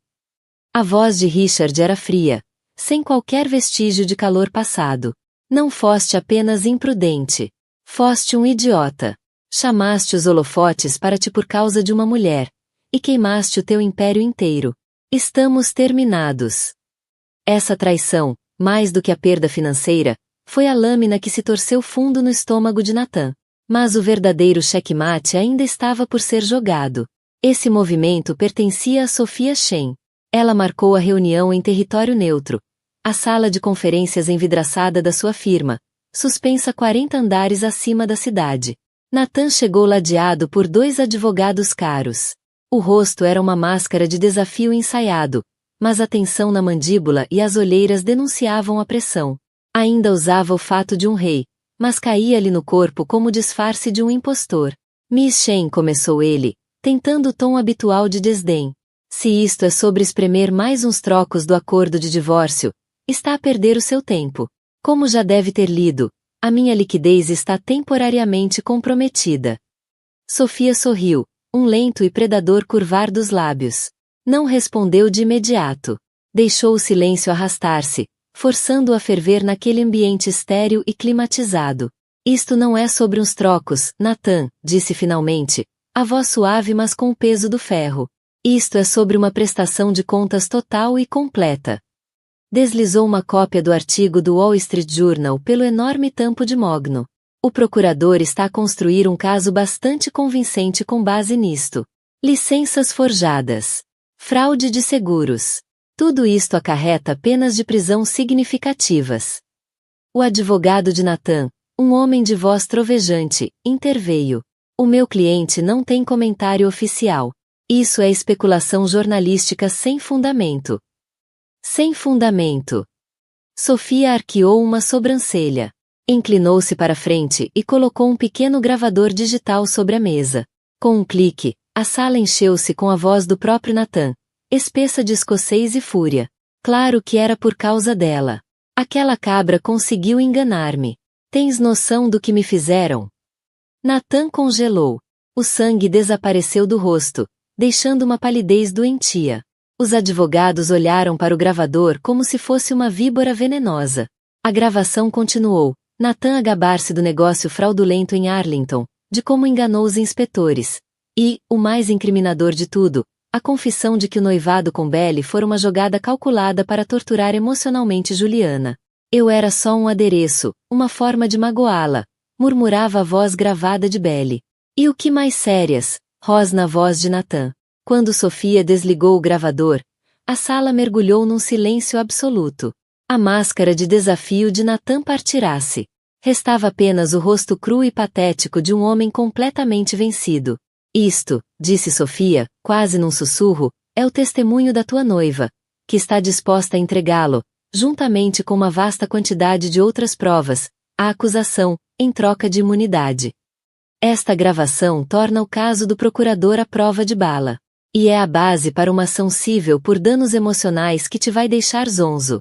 A voz de Richard era fria, sem qualquer vestígio de calor passado. Não foste apenas imprudente. Foste um idiota. Chamaste os holofotes para ti por causa de uma mulher, e queimaste o teu império inteiro. Estamos terminados. Essa traição, mais do que a perda financeira, foi a lâmina que se torceu fundo no estômago de Natan. Mas o verdadeiro checkmate ainda estava por ser jogado. Esse movimento pertencia a Sophia Shen. Ela marcou a reunião em território neutro, a sala de conferências envidraçada da sua firma, suspensa 40 andares acima da cidade. Natan chegou ladeado por 2 advogados caros. O rosto era uma máscara de desafio ensaiado, mas a tensão na mandíbula e as olheiras denunciavam a pressão. Ainda usava o fato de um rei, mas caía-lhe no corpo como o disfarce de um impostor. Miss Shen, começou ele, tentando o tom habitual de desdém. Se isto é sobre espremer mais uns trocos do acordo de divórcio, está a perder o seu tempo. Como já deve ter lido, a minha liquidez está temporariamente comprometida. Sophia sorriu, um lento e predador curvar dos lábios. Não respondeu de imediato. Deixou o silêncio arrastar-se, forçando-o a ferver naquele ambiente estéril e climatizado. Isto não é sobre uns trocos, Nathan, disse finalmente, a voz suave mas com o peso do ferro. Isto é sobre uma prestação de contas total e completa. Deslizou uma cópia do artigo do Wall Street Journal pelo enorme tampo de mogno. O procurador está a construir um caso bastante convincente com base nisto. Licenças forjadas. Fraude de seguros. Tudo isto acarreta penas de prisão significativas. O advogado de Nathan, um homem de voz trovejante, interveio. O meu cliente não tem comentário oficial. Isso é especulação jornalística sem fundamento. Sem fundamento. Sofia arqueou uma sobrancelha. Inclinou-se para frente e colocou um pequeno gravador digital sobre a mesa. Com um clique, a sala encheu-se com a voz do próprio Nathan, espessa de escocês e fúria. Claro que era por causa dela. Aquela cabra conseguiu enganar-me. Tens noção do que me fizeram? Nathan congelou. O sangue desapareceu do rosto, deixando uma palidez doentia. Os advogados olharam para o gravador como se fosse uma víbora venenosa. A gravação continuou. Nathan a gabar-se do negócio fraudulento em Arlington, de como enganou os inspetores. E, o mais incriminador de tudo, a confissão de que o noivado com Belly fora uma jogada calculada para torturar emocionalmente Juliana. Eu era só um adereço, uma forma de magoá-la, murmurava a voz gravada de Belly. E o que mais sérias, rosna a voz de Nathan. Quando Sofia desligou o gravador, a sala mergulhou num silêncio absoluto. A máscara de desafio de Nathan partirá-se. Restava apenas o rosto cru e patético de um homem completamente vencido. Isto, disse Sofia, quase num sussurro, é o testemunho da tua noiva, que está disposta a entregá-lo, juntamente com uma vasta quantidade de outras provas, à acusação, em troca de imunidade. Esta gravação torna o caso do procurador à prova de bala. E é a base para uma ação cível por danos emocionais que te vai deixar zonzo.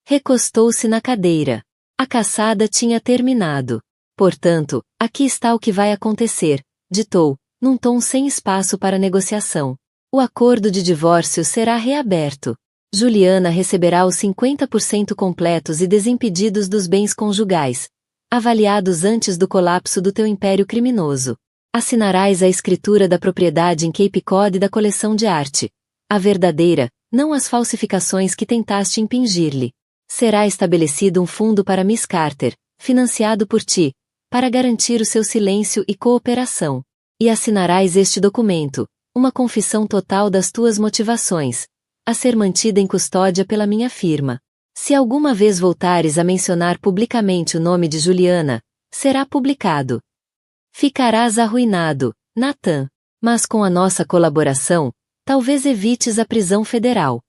Recostou-se na cadeira. A caçada tinha terminado. Portanto, aqui está o que vai acontecer, ditou, num tom sem espaço para negociação. O acordo de divórcio será reaberto. Juliana receberá os 50% completos e desimpedidos dos bens conjugais, avaliados antes do colapso do teu império criminoso. Assinarás a escritura da propriedade em Cape Cod e da coleção de arte. A verdadeira, não as falsificações que tentaste impingir-lhe. Será estabelecido um fundo para Miss Carter, financiado por ti, para garantir o seu silêncio e cooperação. E assinarás este documento, uma confissão total das tuas motivações, a ser mantida em custódia pela minha firma. Se alguma vez voltares a mencionar publicamente o nome de Juliana, será publicado. Ficarás arruinado, Nathan. Mas com a nossa colaboração, talvez evites a prisão federal.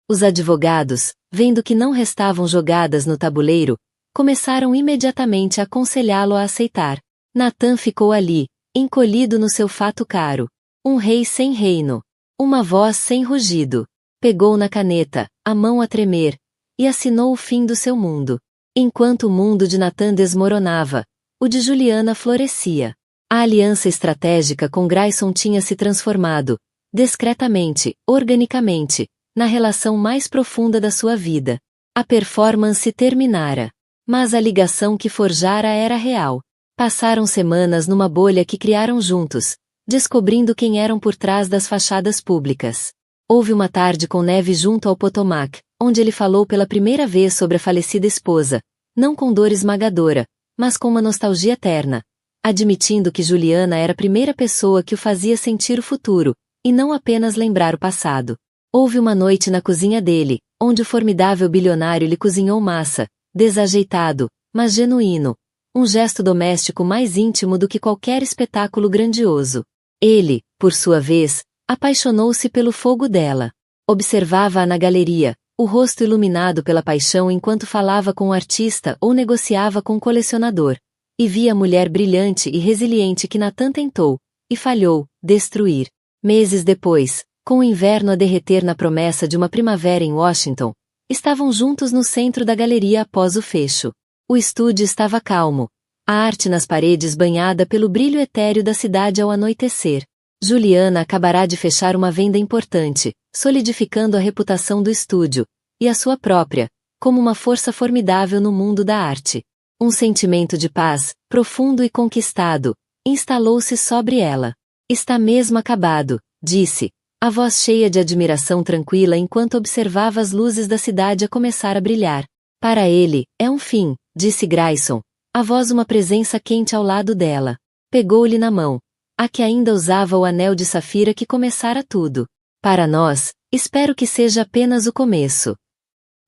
Os advogados, vendo que não restavam jogadas no tabuleiro, começaram imediatamente a aconselhá-lo a aceitar. Nathan ficou ali, encolhido no seu fato caro. Um rei sem reino. Uma voz sem rugido. Pegou na caneta, a mão a tremer, e assinou o fim do seu mundo. Enquanto o mundo de Nathan desmoronava, o de Juliana florescia. A aliança estratégica com Grayson tinha se transformado, discretamente, organicamente, na relação mais profunda da sua vida. A performance terminara. Mas a ligação que forjara era real. Passaram semanas numa bolha que criaram juntos, descobrindo quem eram por trás das fachadas públicas. Houve uma tarde com neve junto ao Potomac, onde ele falou pela primeira vez sobre a falecida esposa, não com dor esmagadora, mas com uma nostalgia eterna, admitindo que Juliana era a primeira pessoa que o fazia sentir o futuro, e não apenas lembrar o passado. Houve uma noite na cozinha dele, onde o formidável bilionário lhe cozinhou massa, desajeitado, mas genuíno, um gesto doméstico mais íntimo do que qualquer espetáculo grandioso. Ele, por sua vez, apaixonou-se pelo fogo dela. Observava-a na galeria, o rosto iluminado pela paixão enquanto falava com o artista ou negociava com o colecionador, e via a mulher brilhante e resiliente que Nathan tentou, e falhou, destruir. Meses depois, com o inverno a derreter na promessa de uma primavera em Washington, estavam juntos no centro da galeria após o fecho. O estúdio estava calmo, a arte nas paredes banhada pelo brilho etéreo da cidade ao anoitecer. Juliana acabará de fechar uma venda importante, solidificando a reputação do estúdio, e a sua própria, como uma força formidável no mundo da arte. Um sentimento de paz, profundo e conquistado, instalou-se sobre ela. Está mesmo acabado, disse, a voz cheia de admiração tranquila enquanto observava as luzes da cidade a começar a brilhar. Para ele, é um fim, disse Grayson, a voz uma presença quente ao lado dela. Pegou-lhe na mão. A que ainda usava o anel de safira que começara tudo. Para nós, espero que seja apenas o começo.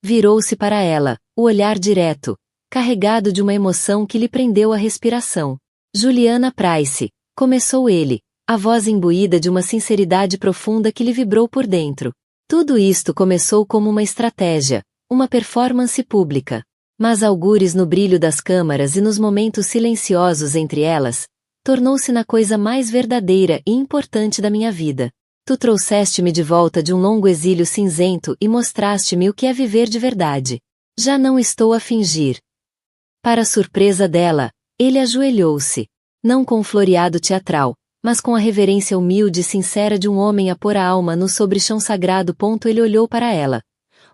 Virou-se para ela, o olhar direto, carregado de uma emoção que lhe prendeu a respiração. Juliana Price, começou ele, a voz imbuída de uma sinceridade profunda que lhe vibrou por dentro. Tudo isto começou como uma estratégia, uma performance pública. Mas algures no brilho das câmaras e nos momentos silenciosos entre elas, tornou-se na coisa mais verdadeira e importante da minha vida. Tu trouxeste-me de volta de um longo exílio cinzento e mostraste-me o que é viver de verdade. Já não estou a fingir. Para surpresa dela, ele ajoelhou-se. Não com o floreado teatral, mas com a reverência humilde e sincera de um homem a pôr a alma no sobre-chão sagrado. Ele olhou para ela.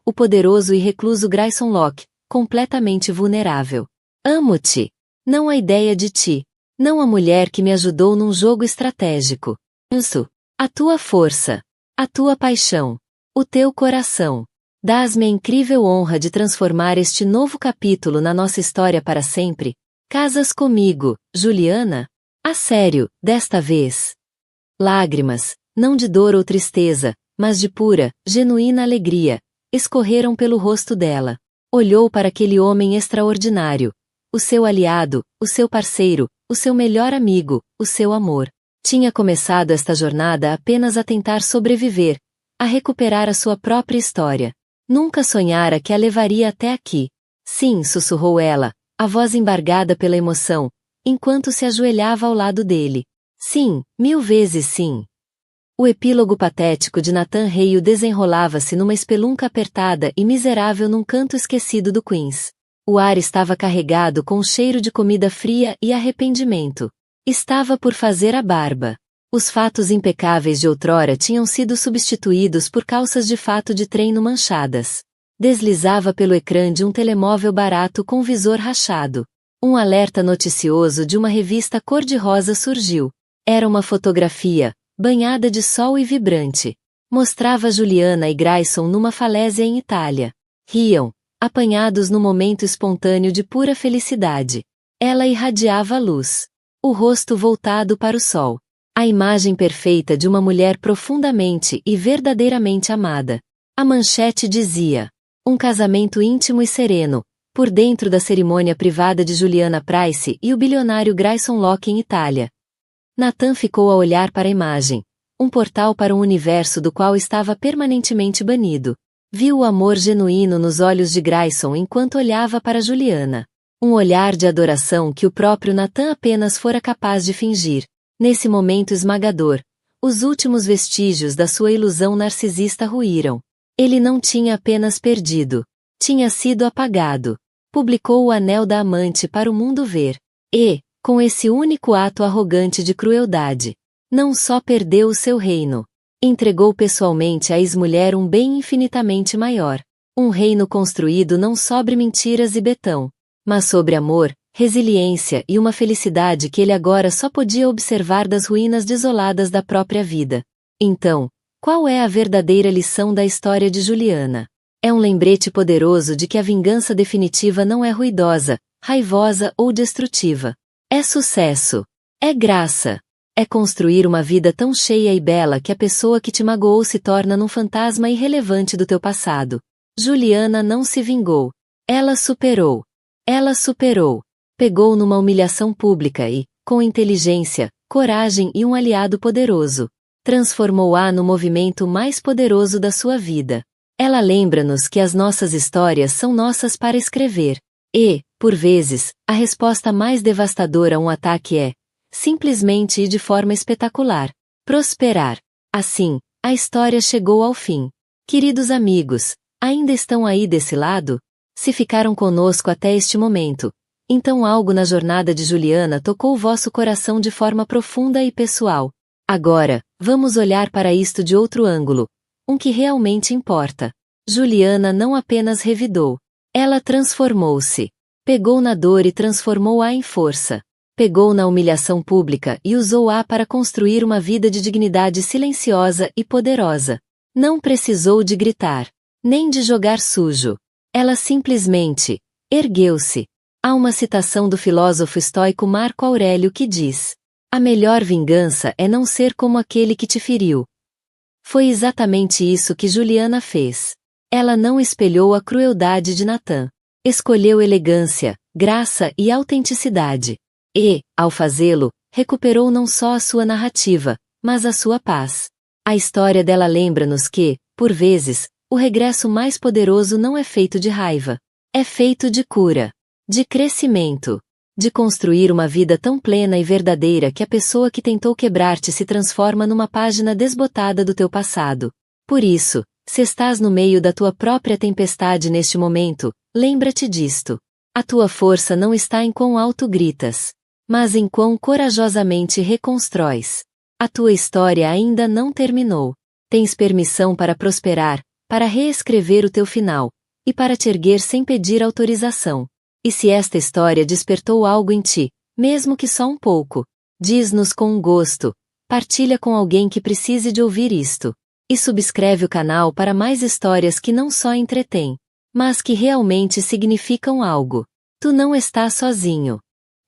O poderoso e recluso Grayson Locke, completamente vulnerável. Amo-te. Não a ideia de ti. Não a mulher que me ajudou num jogo estratégico. Isso. A tua força. A tua paixão. O teu coração. Dás-me a incrível honra de transformar este novo capítulo na nossa história para sempre. Casas comigo, Juliana? A sério, desta vez. Lágrimas, não de dor ou tristeza, mas de pura, genuína alegria, escorreram pelo rosto dela. Olhou para aquele homem extraordinário. O seu aliado, o seu parceiro, o seu melhor amigo, o seu amor. Tinha começado esta jornada apenas a tentar sobreviver, a recuperar a sua própria história. Nunca sonhara que a levaria até aqui. Sim, sussurrou ela, a voz embargada pela emoção, enquanto se ajoelhava ao lado dele. Sim, 1000 vezes sim. O epílogo patético de Nathan Hale desenrolava-se numa espelunca apertada e miserável num canto esquecido do Queens. O ar estava carregado com o cheiro de comida fria e arrependimento. Estava por fazer a barba. Os fatos impecáveis de outrora tinham sido substituídos por calças de fato de treino manchadas. Deslizava pelo ecrã de um telemóvel barato com visor rachado. Um alerta noticioso de uma revista cor-de-rosa surgiu. Era uma fotografia, banhada de sol e vibrante. Mostrava Juliana e Grayson numa falésia em Itália. Riam, apanhados no momento espontâneo de pura felicidade. Ela irradiava luz. O rosto voltado para o sol. A imagem perfeita de uma mulher profundamente e verdadeiramente amada. A manchete dizia: um casamento íntimo e sereno, por dentro da cerimônia privada de Juliana Price e o bilionário Grayson Locke em Itália. Nathan ficou a olhar para a imagem. Um portal para um universo do qual estava permanentemente banido. Viu o amor genuíno nos olhos de Grayson enquanto olhava para Juliana. Um olhar de adoração que o próprio Nathan apenas fora capaz de fingir. Nesse momento esmagador, os últimos vestígios da sua ilusão narcisista ruíram. Ele não tinha apenas perdido. Tinha sido apagado. Publicou o anel da amante para o mundo ver. E, com esse único ato arrogante de crueldade, não só perdeu o seu reino. Entregou pessoalmente à ex-mulher um bem infinitamente maior. Um reino construído não sobre mentiras e betão, mas sobre amor, resiliência e uma felicidade que ele agora só podia observar das ruínas desoladas da própria vida. Então, qual é a verdadeira lição da história de Juliana? É um lembrete poderoso de que a vingança definitiva não é ruidosa, raivosa ou destrutiva. É sucesso. É graça. É construir uma vida tão cheia e bela que a pessoa que te magoou se torna num fantasma irrelevante do teu passado. Juliana não se vingou. Ela superou. Ela superou. Pegou numa humilhação pública e, com inteligência, coragem e um aliado poderoso, transformou-a no movimento mais poderoso da sua vida. Ela lembra-nos que as nossas histórias são nossas para escrever. E, por vezes, a resposta mais devastadora a um ataque é, simplesmente e de forma espetacular, prosperar. Assim, a história chegou ao fim. Queridos amigos, ainda estão aí desse lado? Se ficaram conosco até este momento, então algo na jornada de Juliana tocou o vosso coração de forma profunda e pessoal. Agora, vamos olhar para isto de outro ângulo, um que realmente importa. Juliana não apenas revidou. Ela transformou-se. Pegou na dor e transformou-a em força. Pegou na humilhação pública e usou-a para construir uma vida de dignidade silenciosa e poderosa. Não precisou de gritar, nem de jogar sujo. Ela simplesmente ergueu-se. Há uma citação do filósofo estoico Marco Aurélio que diz: "A melhor vingança é não ser como aquele que te feriu." Foi exatamente isso que Juliana fez. Ela não espelhou a crueldade de Natan. Escolheu elegância, graça e autenticidade. E, ao fazê-lo, recuperou não só a sua narrativa, mas a sua paz. A história dela lembra-nos que, por vezes, o regresso mais poderoso não é feito de raiva. É feito de cura, de crescimento, de construir uma vida tão plena e verdadeira que a pessoa que tentou quebrar-te se transforma numa página desbotada do teu passado. Por isso, se estás no meio da tua própria tempestade neste momento, lembra-te disto. A tua força não está em quão alto gritas, mas em quão corajosamente reconstróis. A tua história ainda não terminou. Tens permissão para prosperar, para reescrever o teu final, e para te erguer sem pedir autorização. E se esta história despertou algo em ti, mesmo que só um pouco, diz-nos com gosto, partilha com alguém que precise de ouvir isto. E subscreve o canal para mais histórias que não só entretêm, mas que realmente significam algo. Tu não estás sozinho.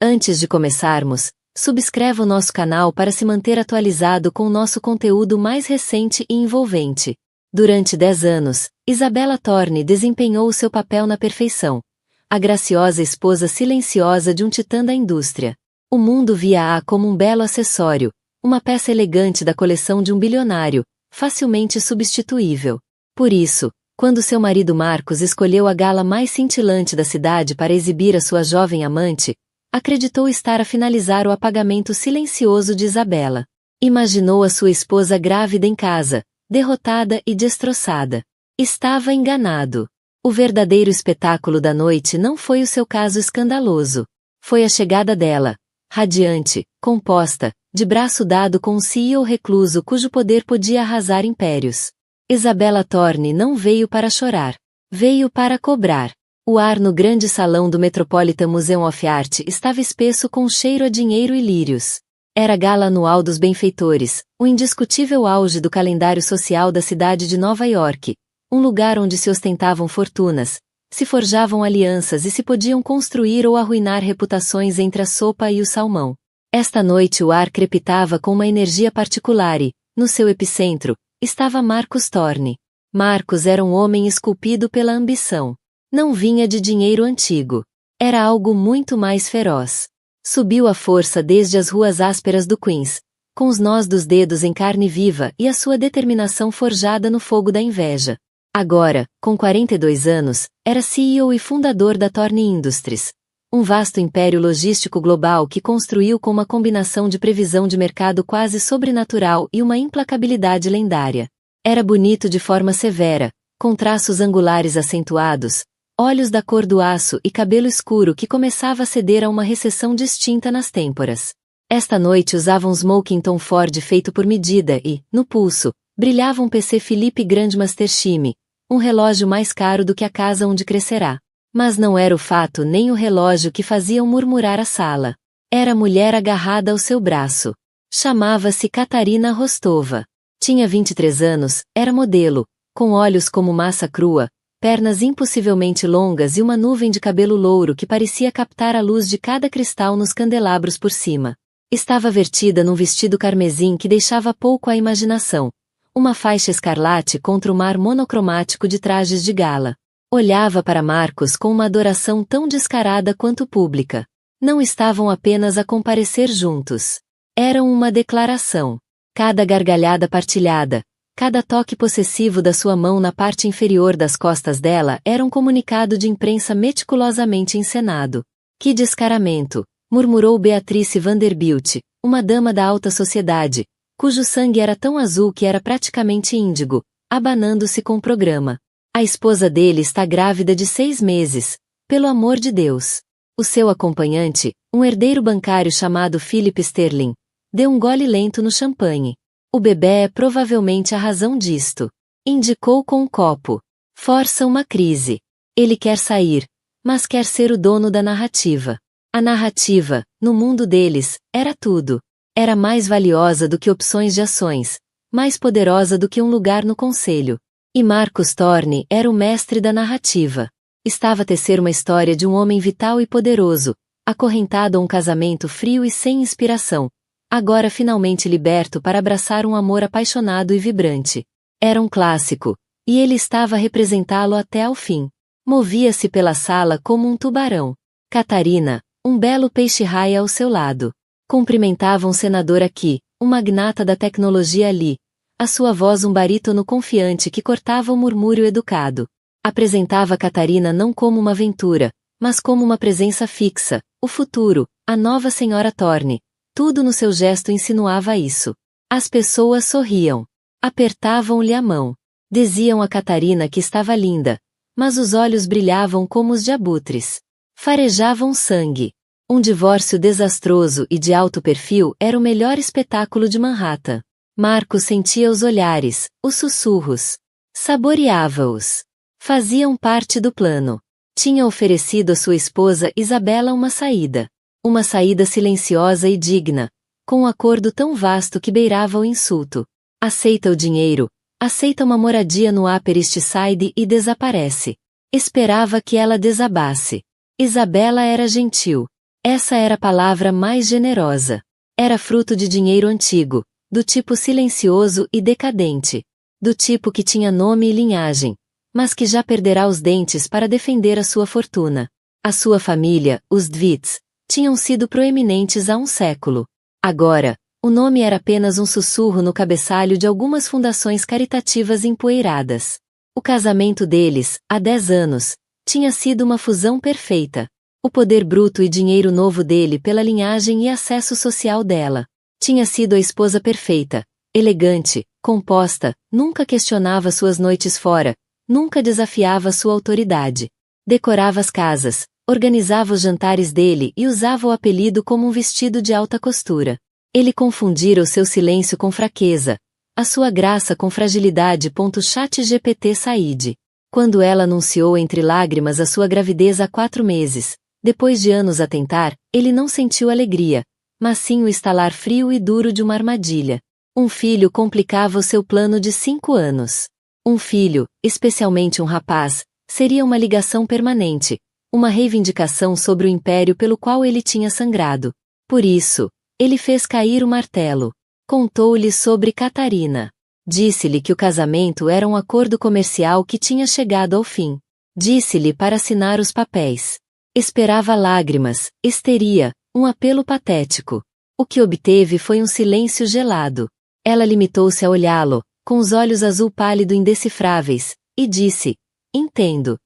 Antes de começarmos, subscreva o nosso canal para se manter atualizado com o nosso conteúdo mais recente e envolvente. Durante 10 anos, Isabella Thorne desempenhou o seu papel na perfeição. A graciosa esposa silenciosa de um titã da indústria. O mundo via-a como um belo acessório, uma peça elegante da coleção de um bilionário, facilmente substituível. Por isso, quando seu marido Marcos escolheu a gala mais cintilante da cidade para exibir a sua jovem amante, acreditou estar a finalizar o apagamento silencioso de Isabella. Imaginou a sua esposa grávida em casa, derrotada e destroçada. Estava enganado. O verdadeiro espetáculo da noite não foi o seu caso escandaloso. Foi a chegada dela, radiante, composta, de braço dado com um CEO recluso cujo poder podia arrasar impérios. Isabella Thorne não veio para chorar. Veio para cobrar. O ar no grande salão do Metropolitan Museum of Art estava espesso com cheiro a dinheiro e lírios. Era a gala anual dos benfeitores, o indiscutível auge do calendário social da cidade de Nova York, um lugar onde se ostentavam fortunas, se forjavam alianças e se podiam construir ou arruinar reputações entre a sopa e o salmão. Esta noite o ar crepitava com uma energia particular e, no seu epicentro, estava Marcos Thorne. Marcos era um homem esculpido pela ambição. Não vinha de dinheiro antigo. Era algo muito mais feroz. Subiu à força desde as ruas ásperas do Queens, com os nós dos dedos em carne viva e a sua determinação forjada no fogo da inveja. Agora, com 42 anos, era CEO e fundador da Thorne Industries, um vasto império logístico global que construiu com uma combinação de previsão de mercado quase sobrenatural e uma implacabilidade lendária. Era bonito de forma severa, com traços angulares acentuados, olhos da cor do aço e cabelo escuro que começava a ceder a uma recessão distinta nas têmporas. Esta noite usava um smoking Tom Ford feito por medida e, no pulso, brilhava um PC Philippe Grandmaster Chime, um relógio mais caro do que a casa onde crescerá. Mas não era o fato nem o relógio que faziam murmurar a sala. Era a mulher agarrada ao seu braço. Chamava-se Katarina Rostova. Tinha 23 anos, era modelo, com olhos como massa crua, pernas impossivelmente longas e uma nuvem de cabelo louro que parecia captar a luz de cada cristal nos candelabros por cima. Estava vertida num vestido carmesim que deixava pouco à imaginação, uma faixa escarlate contra o mar monocromático de trajes de gala. Olhava para Marcos com uma adoração tão descarada quanto pública. Não estavam apenas a comparecer juntos. Eram uma declaração. Cada gargalhada partilhada, cada toque possessivo da sua mão na parte inferior das costas dela era um comunicado de imprensa meticulosamente encenado. Que descaramento, murmurou Beatrice Vanderbilt, uma dama da alta sociedade, cujo sangue era tão azul que era praticamente índigo, abanando-se com o programa. A esposa dele está grávida de 6 meses, pelo amor de Deus. O seu acompanhante, um herdeiro bancário chamado Philip Sterling, deu um gole lento no champanhe. O bebê é provavelmente a razão disto. Indicou com um copo. Força uma crise. Ele quer sair, mas quer ser o dono da narrativa. A narrativa, no mundo deles, era tudo. Era mais valiosa do que opções de ações, mais poderosa do que um lugar no conselho. E Marcus Thorne era o mestre da narrativa. Estava a tecer uma história de um homem vital e poderoso, acorrentado a um casamento frio e sem inspiração, agora finalmente liberto para abraçar um amor apaixonado e vibrante. Era um clássico, e ele estava a representá-lo até ao fim. Movia-se pela sala como um tubarão. Catarina, um belo peixe-raia ao seu lado. Cumprimentava um senador aqui, um magnata da tecnologia ali. A sua voz um barítono confiante que cortava o murmúrio educado. Apresentava Catarina não como uma aventura, mas como uma presença fixa, o futuro, a nova senhora Thorne. Tudo no seu gesto insinuava isso. As pessoas sorriam. Apertavam-lhe a mão. Diziam a Catarina que estava linda, mas os olhos brilhavam como os de abutres. Farejavam sangue. Um divórcio desastroso e de alto perfil era o melhor espetáculo de Manhattan. Marcos sentia os olhares, os sussurros. Saboreava-os. Faziam parte do plano. Tinha oferecido a sua esposa Isabela uma saída. Uma saída silenciosa e digna, com um acordo tão vasto que beirava o insulto. Aceita o dinheiro, aceita uma moradia no Upper East Side e desaparece. Esperava que ela desabasse. Isabela era gentil. Essa era a palavra mais generosa. Era fruto de dinheiro antigo, do tipo silencioso e decadente. Do tipo que tinha nome e linhagem, mas que já perderá os dentes para defender a sua fortuna. A sua família, os Dvits, tinham sido proeminentes há um século. Agora, o nome era apenas um sussurro no cabeçalho de algumas fundações caritativas empoeiradas. O casamento deles, há 10 anos, tinha sido uma fusão perfeita. O poder bruto e dinheiro novo dele pela linhagem e acesso social dela. Tinha sido a esposa perfeita, elegante, composta, nunca questionava suas noites fora, nunca desafiava sua autoridade. Decorava as casas, organizava os jantares dele e usava o apelido como um vestido de alta costura. Ele confundira o seu silêncio com fraqueza, a sua graça com fragilidade. ChatGPT Said. Quando ela anunciou entre lágrimas a sua gravidez há 4 meses, depois de anos a tentar, ele não sentiu alegria, mas sim o estalar frio e duro de uma armadilha. Um filho complicava o seu plano de 5 anos. Um filho, especialmente um rapaz, seria uma ligação permanente, uma reivindicação sobre o império pelo qual ele tinha sangrado. Por isso, ele fez cair o martelo. Contou-lhe sobre Catarina. Disse-lhe que o casamento era um acordo comercial que tinha chegado ao fim. Disse-lhe para assinar os papéis. Esperava lágrimas, histeria, um apelo patético. O que obteve foi um silêncio gelado. Ela limitou-se a olhá-lo, com os olhos azul pálido indecifráveis, e disse: "Entendo."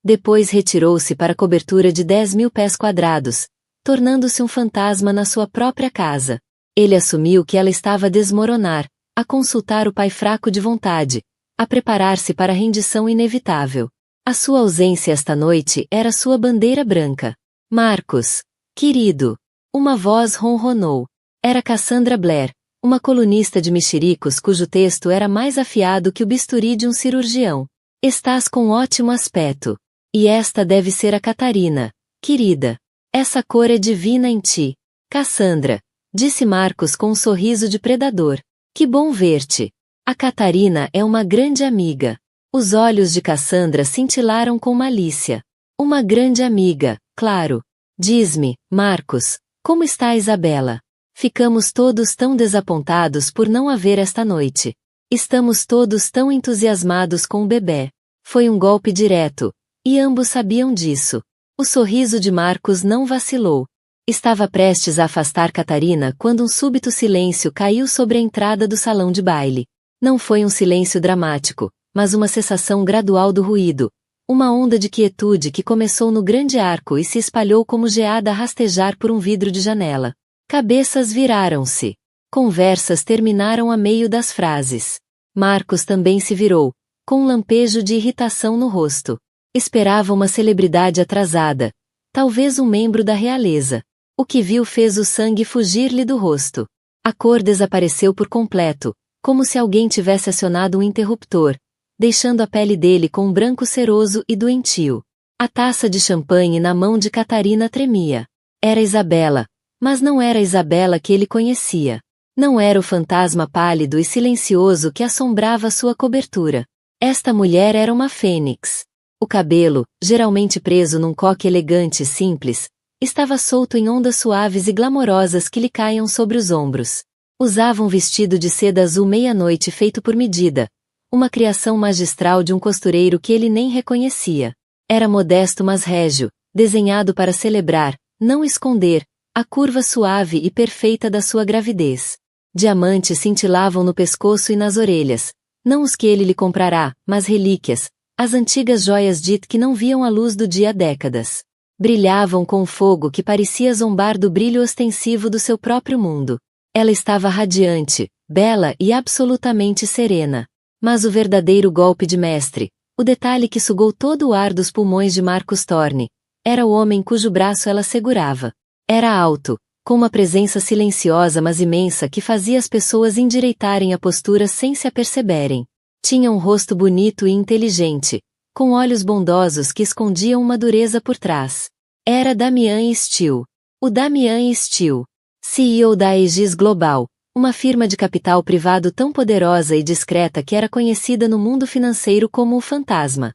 Depois retirou-se para a cobertura de 10.000 pés quadrados, tornando-se um fantasma na sua própria casa. Ele assumiu que ela estava a desmoronar, a consultar o pai fraco de vontade, a preparar-se para a rendição inevitável. A sua ausência esta noite era sua bandeira branca. "Marcos, querido." Uma voz ronronou. Era Cassandra Blair, uma colunista de mexericos cujo texto era mais afiado que o bisturi de um cirurgião. "Estás com ótimo aspecto. E esta deve ser a Catarina, querida. Essa cor é divina em ti, Cassandra", disse Marcos com um sorriso de predador. "Que bom ver-te. A Catarina é uma grande amiga." Os olhos de Cassandra cintilaram com malícia. "Uma grande amiga, claro. Diz-me, Marcos, como está a Isabela? Ficamos todos tão desapontados por não a ver esta noite. Estamos todos tão entusiasmados com o bebê." Foi um golpe direto, e ambos sabiam disso. O sorriso de Marcos não vacilou. Estava prestes a afastar Catarina quando um súbito silêncio caiu sobre a entrada do salão de baile. Não foi um silêncio dramático, mas uma cessação gradual do ruído, uma onda de quietude que começou no grande arco e se espalhou como geada a rastejar por um vidro de janela. Cabeças viraram-se. Conversas terminaram a meio das frases. Marcos também se virou, com um lampejo de irritação no rosto. Esperava uma celebridade atrasada, talvez um membro da realeza. O que viu fez o sangue fugir-lhe do rosto. A cor desapareceu por completo, como se alguém tivesse acionado um interruptor, deixando a pele dele com um branco ceroso e doentio. A taça de champanhe na mão de Catarina tremia. Era Isabela, mas não era a Isabela que ele conhecia. Não era o fantasma pálido e silencioso que assombrava sua cobertura. Esta mulher era uma fênix. O cabelo, geralmente preso num coque elegante e simples, estava solto em ondas suaves e glamorosas que lhe caíam sobre os ombros. Usava um vestido de seda azul meia-noite feito por medida, uma criação magistral de um costureiro que ele nem reconhecia. Era modesto mas régio, desenhado para celebrar, não esconder, a curva suave e perfeita da sua gravidez. Diamantes cintilavam no pescoço e nas orelhas, não os que ele lhe comprará, mas relíquias, as antigas joias Dit que não viam a luz do dia há décadas. Brilhavam com um fogo que parecia zombar do brilho ostensivo do seu próprio mundo. Ela estava radiante, bela e absolutamente serena. Mas o verdadeiro golpe de mestre, o detalhe que sugou todo o ar dos pulmões de Marcus Thorne, era o homem cujo braço ela segurava. Era alto, com uma presença silenciosa mas imensa que fazia as pessoas endireitarem a postura sem se aperceberem. Tinha um rosto bonito e inteligente, com olhos bondosos que escondiam uma dureza por trás. Era Damian Steele. O Damian Steele, CEO da Aegis Global, uma firma de capital privado tão poderosa e discreta que era conhecida no mundo financeiro como o Fantasma.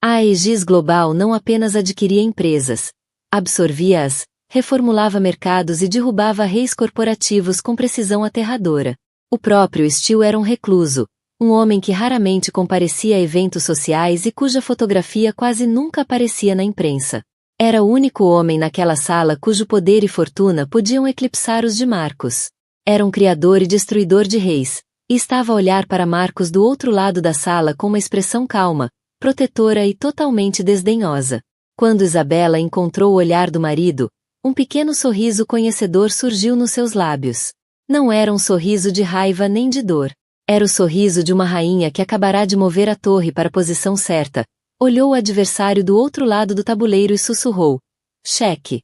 A Aegis Global não apenas adquiria empresas, absorvia-as, reformulava mercados e derrubava reis corporativos com precisão aterradora. O próprio Steele era um recluso, um homem que raramente comparecia a eventos sociais e cuja fotografia quase nunca aparecia na imprensa. Era o único homem naquela sala cujo poder e fortuna podiam eclipsar os de Marcus. Era um criador e destruidor de reis, e estava a olhar para Marcus do outro lado da sala com uma expressão calma, protetora e totalmente desdenhosa. Quando Isabela encontrou o olhar do marido, um pequeno sorriso conhecedor surgiu nos seus lábios. Não era um sorriso de raiva nem de dor. Era o sorriso de uma rainha que acabará de mover a torre para a posição certa. Olhou o adversário do outro lado do tabuleiro e sussurrou: cheque.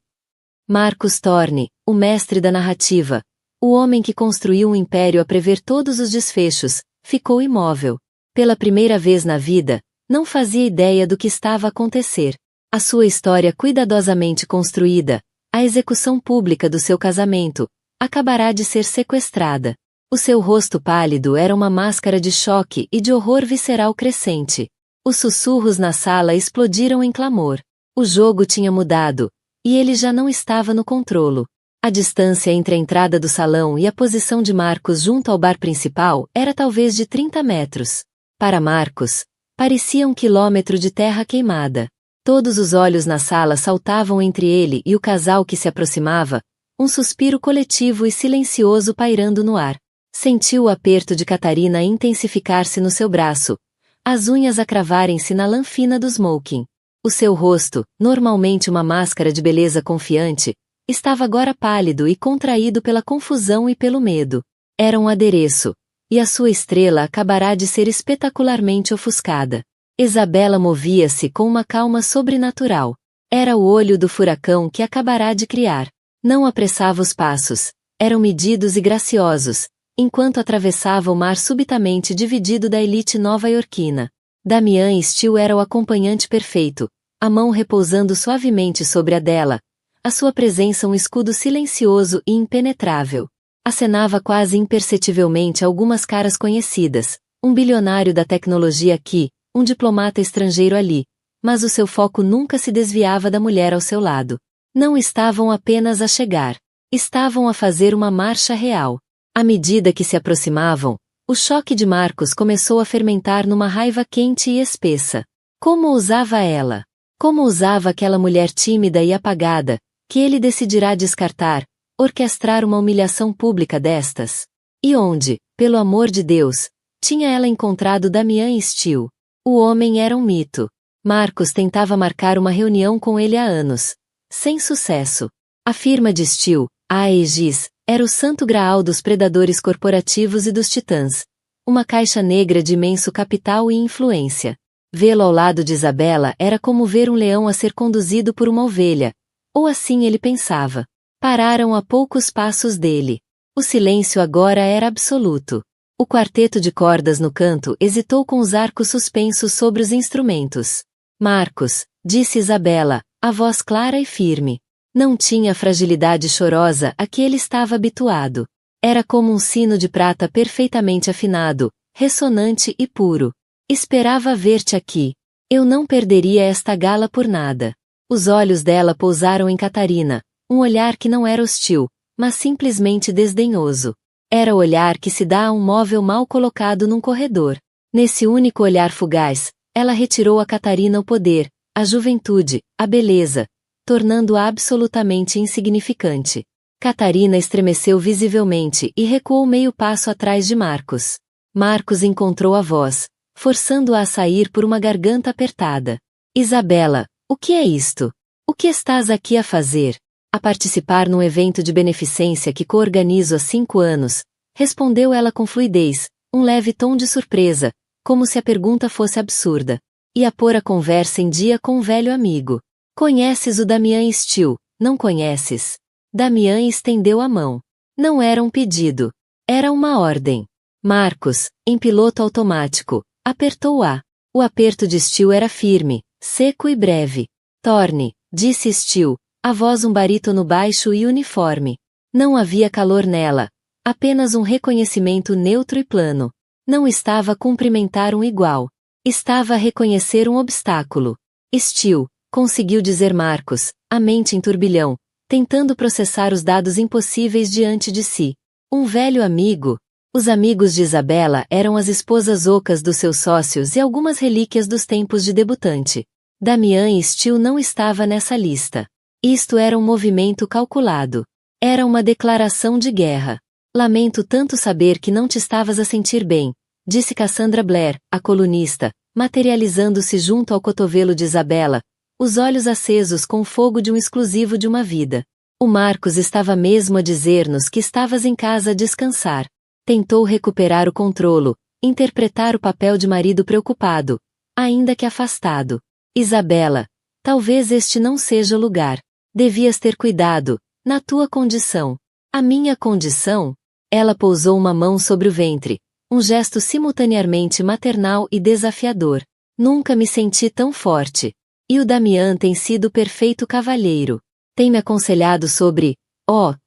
Marcus Thorne, o mestre da narrativa, o homem que construiu um império a prever todos os desfechos, ficou imóvel. Pela primeira vez na vida, não fazia ideia do que estava a acontecer. A sua história cuidadosamente construída, a execução pública do seu casamento, acabará de ser sequestrada. O seu rosto pálido era uma máscara de choque e de horror visceral crescente. Os sussurros na sala explodiram em clamor. O jogo tinha mudado, e ele já não estava no controlo. A distância entre a entrada do salão e a posição de Marcus junto ao bar principal era talvez de 30 metros. Para Marcus, parecia 1 quilômetro de terra queimada. Todos os olhos na sala saltavam entre ele e o casal que se aproximava, um suspiro coletivo e silencioso pairando no ar. Sentiu o aperto de Catarina intensificar-se no seu braço, as unhas a cravarem-se na lã fina do smoking. O seu rosto, normalmente uma máscara de beleza confiante, estava agora pálido e contraído pela confusão e pelo medo. Era um adereço, e a sua estrela acabará de ser espetacularmente ofuscada. Isabela movia-se com uma calma sobrenatural. Era o olho do furacão que acabará de criar. Não apressava os passos, eram medidos e graciosos, enquanto atravessava o mar subitamente dividido da elite nova-iorquina. Damian Steele era o acompanhante perfeito, a mão repousando suavemente sobre a dela, a sua presença um escudo silencioso e impenetrável. Acenava quase imperceptivelmente algumas caras conhecidas, um bilionário da tecnologia aqui, um diplomata estrangeiro ali, mas o seu foco nunca se desviava da mulher ao seu lado. Não estavam apenas a chegar, estavam a fazer uma marcha real. À medida que se aproximavam, o choque de Marcus começou a fermentar numa raiva quente e espessa. Como ousava ela? Como ousava aquela mulher tímida e apagada, que ele decidirá descartar, orquestrar uma humilhação pública destas? E onde, pelo amor de Deus, tinha ela encontrado Damian Steele? O homem era um mito. Marcus tentava marcar uma reunião com ele há anos. Sem sucesso. A firma de Steele, a Aegis, era o santo graal dos predadores corporativos e dos titãs. Uma caixa negra de imenso capital e influência. Vê-lo ao lado de Isabela era como ver um leão a ser conduzido por uma ovelha. Ou assim ele pensava. Pararam a poucos passos dele. O silêncio agora era absoluto. O quarteto de cordas no canto hesitou com os arcos suspensos sobre os instrumentos. Marcos, disse Isabela, a voz clara e firme. Não tinha a fragilidade chorosa a que ele estava habituado. Era como um sino de prata perfeitamente afinado, ressonante e puro. Esperava ver-te aqui. Eu não perderia esta gala por nada. Os olhos dela pousaram em Catarina, um olhar que não era hostil, mas simplesmente desdenhoso. Era o olhar que se dá a um móvel mal colocado num corredor. Nesse único olhar fugaz, ela retirou a Catarina o poder, a juventude, a beleza, tornando-a absolutamente insignificante. Catarina estremeceu visivelmente e recuou meio passo atrás de Marcos. Marcos encontrou a voz, forçando-a a sair por uma garganta apertada. Isabela, o que é isto? O que estás aqui a fazer? A participar num evento de beneficência que coorganizo há 5 anos, respondeu ela com fluidez, um leve tom de surpresa, como se a pergunta fosse absurda. E a pôr a conversa em dia com um velho amigo. Conheces o Damian Steele, não conheces? Damian estendeu a mão. Não era um pedido. Era uma ordem. Marcos, em piloto automático, apertou-a. O aperto de Steele era firme, seco e breve. Torne, disse Steele, a voz um barítono baixo e uniforme. Não havia calor nela. Apenas um reconhecimento neutro e plano. Não estava a cumprimentar um igual. Estava a reconhecer um obstáculo. Steele, conseguiu dizer Marcos, a mente em turbilhão, tentando processar os dados impossíveis diante de si. Um velho amigo. Os amigos de Isabela eram as esposas ocas dos seus sócios e algumas relíquias dos tempos de debutante. Damian Steele não estava nessa lista. Isto era um movimento calculado. Era uma declaração de guerra. Lamento tanto saber que não te estavas a sentir bem, disse Cassandra Blair, a colunista, materializando-se junto ao cotovelo de Isabela, os olhos acesos com o fogo de um exclusivo de uma vida. O Marcos estava mesmo a dizer-nos que estavas em casa a descansar. Tentou recuperar o controlo, interpretar o papel de marido preocupado, ainda que afastado. Isabela, talvez este não seja o lugar. Devias ter cuidado, na tua condição. A minha condição? Ela pousou uma mão sobre o ventre, um gesto simultaneamente maternal e desafiador. Nunca me senti tão forte. E o Damian tem sido perfeito cavalheiro. Tem me aconselhado sobre,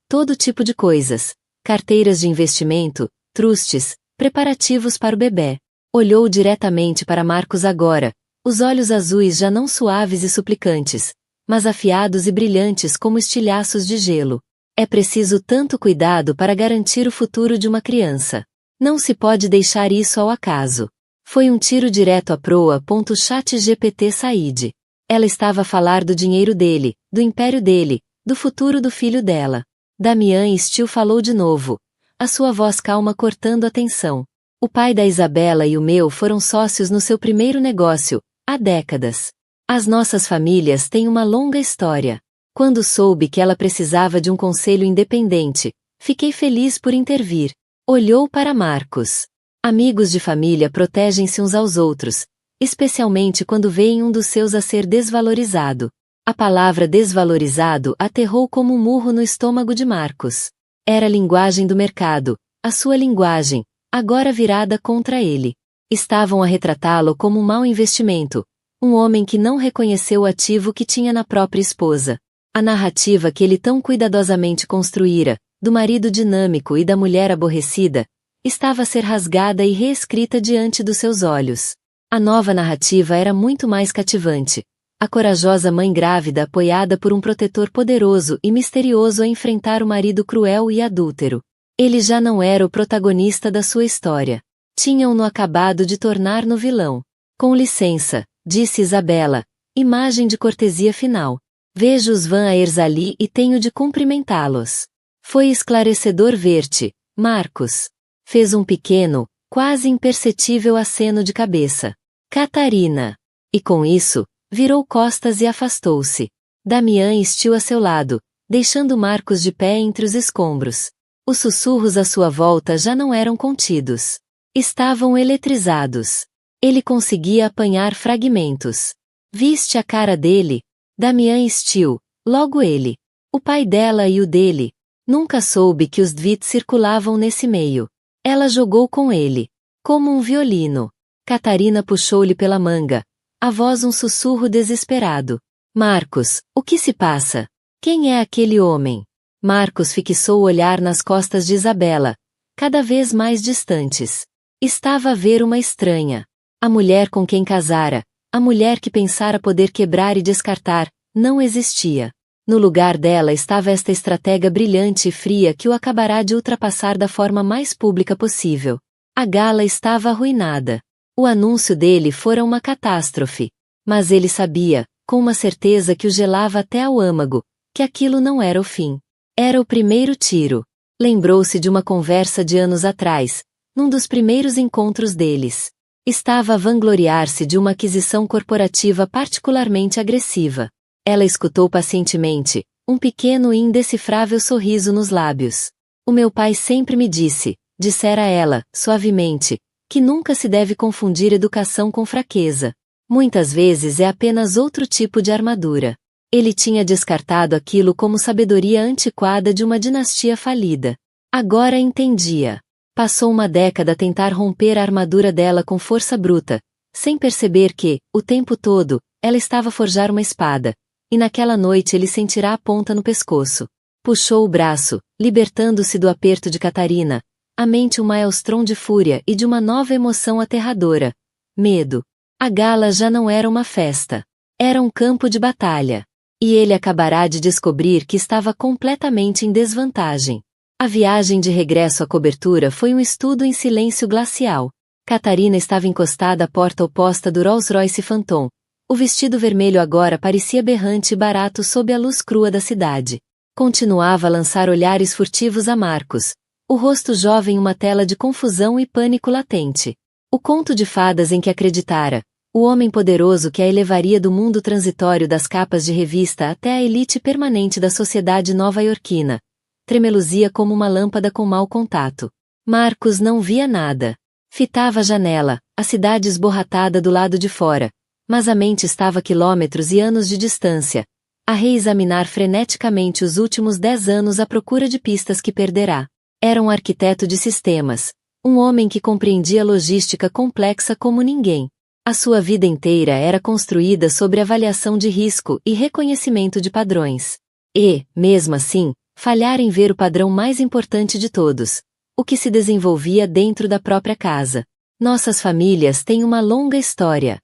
todo tipo de coisas. Carteiras de investimento, trustes, preparativos para o bebê. Olhou diretamente para Marcos agora, os olhos azuis já não suaves e suplicantes, mas afiados e brilhantes como estilhaços de gelo. É preciso tanto cuidado para garantir o futuro de uma criança. Não se pode deixar isso ao acaso. Foi um tiro direto à proa. ChatGPT Said. Ela estava a falar do dinheiro dele, do império dele, do futuro do filho dela. Damian Steele falou de novo, a sua voz calma cortando a tensão. O pai da Isabela e o meu foram sócios no seu primeiro negócio, há décadas. As nossas famílias têm uma longa história. Quando soube que ela precisava de um conselho independente, fiquei feliz por intervir. Olhou para Marcos. Amigos de família protegem-se uns aos outros, especialmente quando veem um dos seus a ser desvalorizado. A palavra desvalorizado aterrou como um murro no estômago de Marcos. Era a linguagem do mercado, a sua linguagem, agora virada contra ele. Estavam a retratá-lo como um mau investimento, um homem que não reconheceu o ativo que tinha na própria esposa. A narrativa que ele tão cuidadosamente construíra, do marido dinâmico e da mulher aborrecida, estava a ser rasgada e reescrita diante dos seus olhos. A nova narrativa era muito mais cativante. A corajosa mãe grávida apoiada por um protetor poderoso e misterioso a enfrentar o marido cruel e adúltero. Ele já não era o protagonista da sua história. Tinham-no acabado de tornar no vilão. Com licença, disse Isabela, imagem de cortesia final. Vejo os Van Aersali e tenho de cumprimentá-los. Foi esclarecedor ver-te, Marcos. Fez um pequeno, quase imperceptível aceno de cabeça. Catarina. E com isso, virou costas e afastou-se. Damian Steele a seu lado, deixando Marcos de pé entre os escombros. Os sussurros à sua volta já não eram contidos. Estavam eletrizados. Ele conseguia apanhar fragmentos. Viste a cara dele? Damian Steele, logo ele. O pai dela e o dele. Nunca soube que os Dvit circulavam nesse meio. Ela jogou com ele. Como um violino. Catarina puxou-lhe pela manga. A voz um sussurro desesperado. Marcos, o que se passa? Quem é aquele homem? Marcos fixou o olhar nas costas de Isabela, cada vez mais distantes. Estava a ver uma estranha. A mulher com quem casara, a mulher que pensara poder quebrar e descartar, não existia. No lugar dela estava esta estratega brilhante e fria que o acabará de ultrapassar da forma mais pública possível. A gala estava arruinada. O anúncio dele fora uma catástrofe. Mas ele sabia, com uma certeza que o gelava até ao âmago, que aquilo não era o fim. Era o primeiro tiro. Lembrou-se de uma conversa de anos atrás, num dos primeiros encontros deles. Estava a vangloriar-se de uma aquisição corporativa particularmente agressiva. Ela escutou pacientemente, um pequeno e indecifrável sorriso nos lábios. O meu pai sempre me dissera ela, suavemente, que nunca se deve confundir educação com fraqueza. Muitas vezes é apenas outro tipo de armadura. Ele tinha descartado aquilo como sabedoria antiquada de uma dinastia falida. Agora entendia. Passou uma década a tentar romper a armadura dela com força bruta, sem perceber que, o tempo todo, ela estava a forjar uma espada. E naquela noite ele sentirá a ponta no pescoço. Puxou o braço, libertando-se do aperto de Catarina, a mente um maelstrom de fúria e de uma nova emoção aterradora. Medo. A gala já não era uma festa. Era um campo de batalha. E ele acabará de descobrir que estava completamente em desvantagem. A viagem de regresso à cobertura foi um estudo em silêncio glacial. Catarina estava encostada à porta oposta do Rolls-Royce Phantom. O vestido vermelho agora parecia berrante e barato sob a luz crua da cidade. Continuava a lançar olhares furtivos a Marcos. O rosto jovem uma tela de confusão e pânico latente. O conto de fadas em que acreditara. O homem poderoso que a elevaria do mundo transitório das capas de revista até a elite permanente da sociedade nova-iorquina. Tremeluzia como uma lâmpada com mau contato. Marcos não via nada. Fitava a janela, a cidade esborratada do lado de fora. Mas a mente estava a quilômetros e anos de distância, a reexaminar freneticamente os últimos 10 anos à procura de pistas que perderá. Era um arquiteto de sistemas, um homem que compreendia logística complexa como ninguém. A sua vida inteira era construída sobre avaliação de risco e reconhecimento de padrões. E, mesmo assim, falhara em ver o padrão mais importante de todos, o que se desenvolvia dentro da própria casa. Nossas famílias têm uma longa história.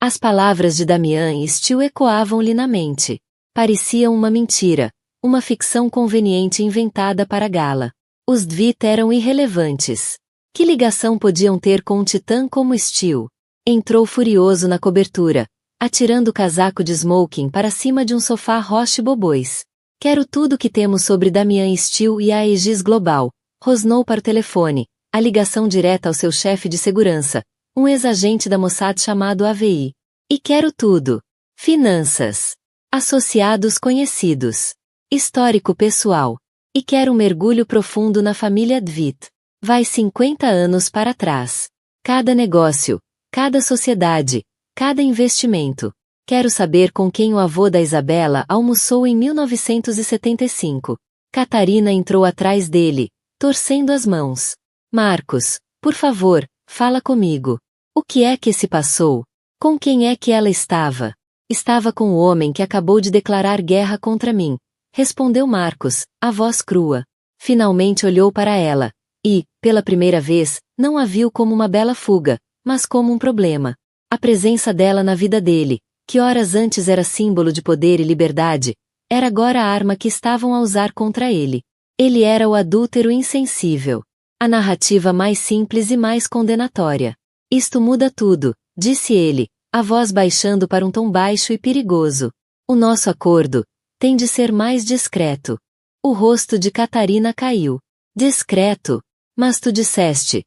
As palavras de Damian e Steele ecoavam-lhe na mente. Pareciam uma mentira, uma ficção conveniente inventada para a gala. Os Dvitt eram irrelevantes. Que ligação podiam ter com um titã como Steele? Entrou furioso na cobertura, atirando o casaco de smoking para cima de um sofá roche bobões. Quero tudo o que temos sobre Damian Steele e a Aegis Global. Rosnou para o telefone, a ligação direta ao seu chefe de segurança, um ex-agente da Mossad chamado AVI. E quero tudo. Finanças. Associados conhecidos. Histórico pessoal. E quero um mergulho profundo na família Dvitt. Vai 50 anos para trás. Cada negócio, cada sociedade, cada investimento. Quero saber com quem o avô da Isabela almoçou em 1975. Catarina entrou atrás dele, torcendo as mãos. Marcos, por favor, fala comigo. O que é que se passou? Com quem é que ela estava? Estava com o homem que acabou de declarar guerra contra mim, respondeu Marcos, a voz crua. Finalmente olhou para ela, e, pela primeira vez, não a viu como uma bela fuga, mas como um problema. A presença dela na vida dele, que horas antes era símbolo de poder e liberdade, era agora a arma que estavam a usar contra ele. Ele era o adúltero insensível. A narrativa mais simples e mais condenatória. Isto muda tudo, disse ele, a voz baixando para um tom baixo e perigoso. O nosso acordo tem de ser mais discreto. O rosto de Catarina caiu. Discreto? Mas tu disseste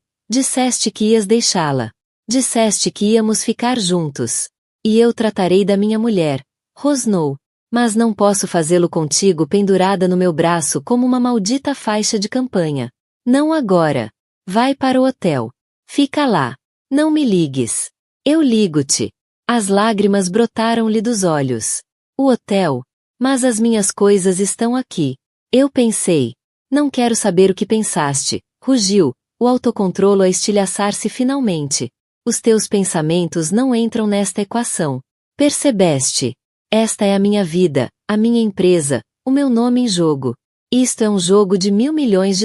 que ias deixá-la. Disseste que íamos ficar juntos. E eu tratarei da minha mulher, rosnou. Mas não posso fazê-lo contigo pendurada no meu braço como uma maldita faixa de campanha. Não agora. Vai para o hotel. Fica lá. Não me ligues. Eu ligo-te. As lágrimas brotaram-lhe dos olhos. O hotel. Mas as minhas coisas estão aqui. Eu pensei. Não quero saber o que pensaste, rugiu, o autocontrolo a estilhaçar-se finalmente. Os teus pensamentos não entram nesta equação. Percebeste? Esta é a minha vida, a minha empresa, o meu nome em jogo. Isto é um jogo de $1.000 milhões.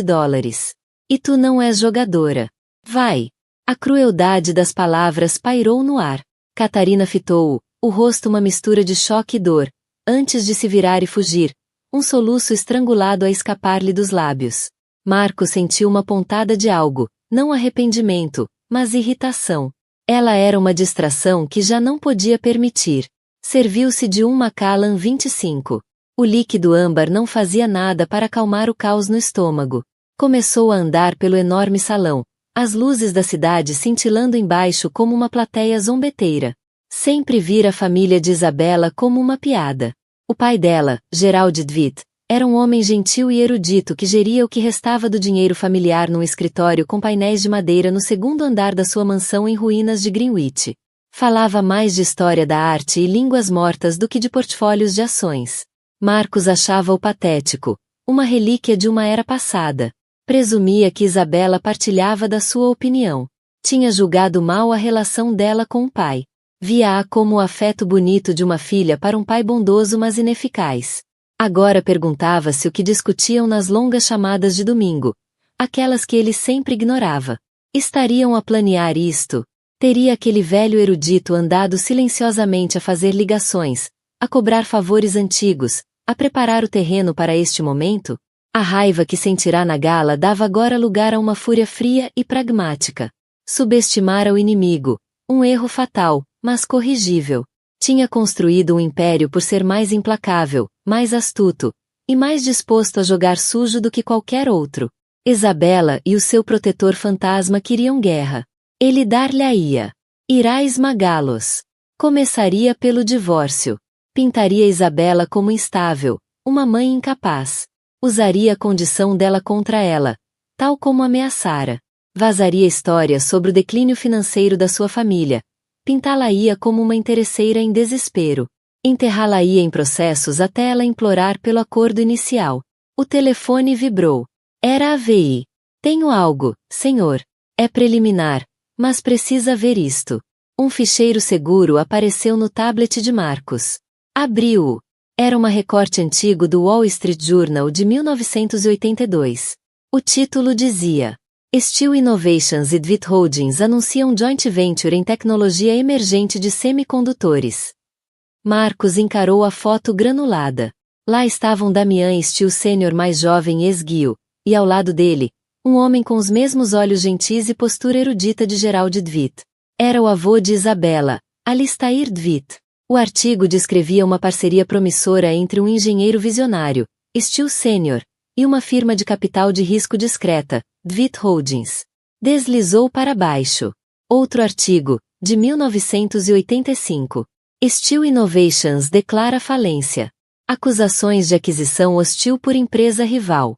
E tu não és jogadora. Vai! A crueldade das palavras pairou no ar. Catarina fitou-o, o rosto uma mistura de choque e dor, antes de se virar e fugir, um soluço estrangulado a escapar-lhe dos lábios. Marco sentiu uma pontada de algo, não arrependimento, mas irritação. Ela era uma distração que já não podia permitir. Serviu-se de um Macallan 25. O líquido âmbar não fazia nada para acalmar o caos no estômago. Começou a andar pelo enorme salão, as luzes da cidade cintilando embaixo como uma plateia zombeteira. Sempre vira a família de Isabela como uma piada. O pai dela, Gerald Dvitt, era um homem gentil e erudito que geria o que restava do dinheiro familiar num escritório com painéis de madeira no segundo andar da sua mansão em ruínas de Greenwich. Falava mais de história da arte e línguas mortas do que de portfólios de ações. Marcos achava-o patético, uma relíquia de uma era passada. Presumia que Isabela partilhava da sua opinião. Tinha julgado mal a relação dela com o pai. Via-a como o afeto bonito de uma filha para um pai bondoso mas ineficaz. Agora perguntava-se o que discutiam nas longas chamadas de domingo, aquelas que ele sempre ignorava. Estariam a planear isto? Teria aquele velho erudito andado silenciosamente a fazer ligações, a cobrar favores antigos, a preparar o terreno para este momento? A raiva que sentirá na gala dava agora lugar a uma fúria fria e pragmática. Subestimara o inimigo, um erro fatal, mas corrigível. Tinha construído um império por ser mais implacável, mais astuto, e mais disposto a jogar sujo do que qualquer outro. Isabela e o seu protetor fantasma queriam guerra. Ele dar-lhe-ia. Irá esmagá-los. Começaria pelo divórcio. Pintaria Isabela como instável, uma mãe incapaz. Usaria a condição dela contra ela, tal como ameaçara. Vazaria histórias sobre o declínio financeiro da sua família. Pintá-la-ia como uma interesseira em desespero. Enterrá-la-ia em processos até ela implorar pelo acordo inicial. O telefone vibrou. Era a VI. Tenho algo, senhor. É preliminar, mas precisa ver isto. Um ficheiro seguro apareceu no tablet de Marcos. Abriu-o. Era um recorte antigo do Wall Street Journal de 1982. O título dizia: Steel Innovations e Dvitt Holdings anunciam joint venture em tecnologia emergente de semicondutores. Marcos encarou a foto granulada. Lá estavam Damian Steele Sênior mais jovem e esguio, e ao lado dele, um homem com os mesmos olhos gentis e postura erudita de Gerald Dvitt. Era o avô de Isabela, Alistair Dvitt. O artigo descrevia uma parceria promissora entre um engenheiro visionário, Steele Sênior, e uma firma de capital de risco discreta, Dvitt Holdings. Deslizou para baixo. Outro artigo, de 1985. Steele Innovations declara falência. Acusações de aquisição hostil por empresa rival.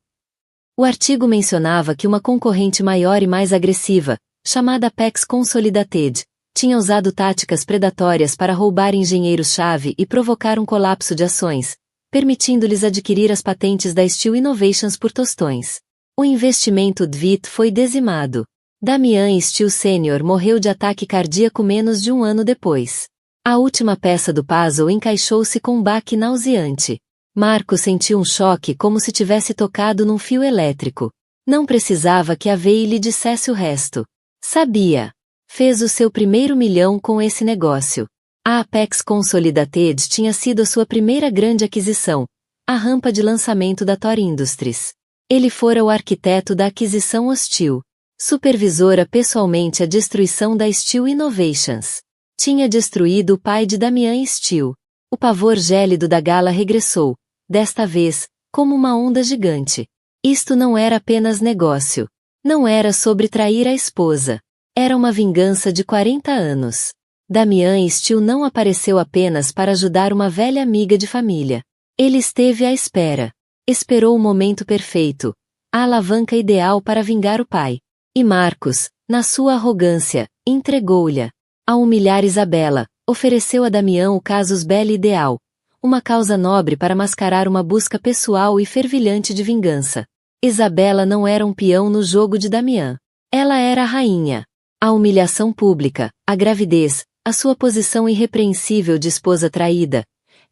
O artigo mencionava que uma concorrente maior e mais agressiva, chamada Apex Consolidated, tinha usado táticas predatórias para roubar engenheiros-chave e provocar um colapso de ações, permitindo-lhes adquirir as patentes da Steele Innovations por tostões. O investimento Dvitt foi dizimado. Damian Steele Sênior morreu de ataque cardíaco menos de um ano depois. A última peça do puzzle encaixou-se com um baque nauseante. Marco sentiu um choque como se tivesse tocado num fio elétrico. Não precisava que a VI lhe dissesse o resto. Sabia. Fez o seu primeiro milhão com esse negócio. A Apex Consolidated tinha sido a sua primeira grande aquisição, a rampa de lançamento da Thor Industries. Ele fora o arquiteto da aquisição hostil. Supervisora pessoalmente a destruição da Steele Innovations. Tinha destruído o pai de Damian Steele. O pavor gélido da gala regressou, desta vez, como uma onda gigante. Isto não era apenas negócio. Não era sobre trair a esposa. Era uma vingança de 40 anos. Damian Steele não apareceu apenas para ajudar uma velha amiga de família. Ele esteve à espera. Esperou o momento perfeito, a alavanca ideal para vingar o pai. E Marcos, na sua arrogância, entregou-lhe. Ao humilhar Isabela, ofereceu a Damian o casus belli ideal, uma causa nobre para mascarar uma busca pessoal e fervilhante de vingança. Isabela não era um peão no jogo de Damian. Ela era a rainha. A humilhação pública, a gravidez, a sua posição irrepreensível de esposa traída.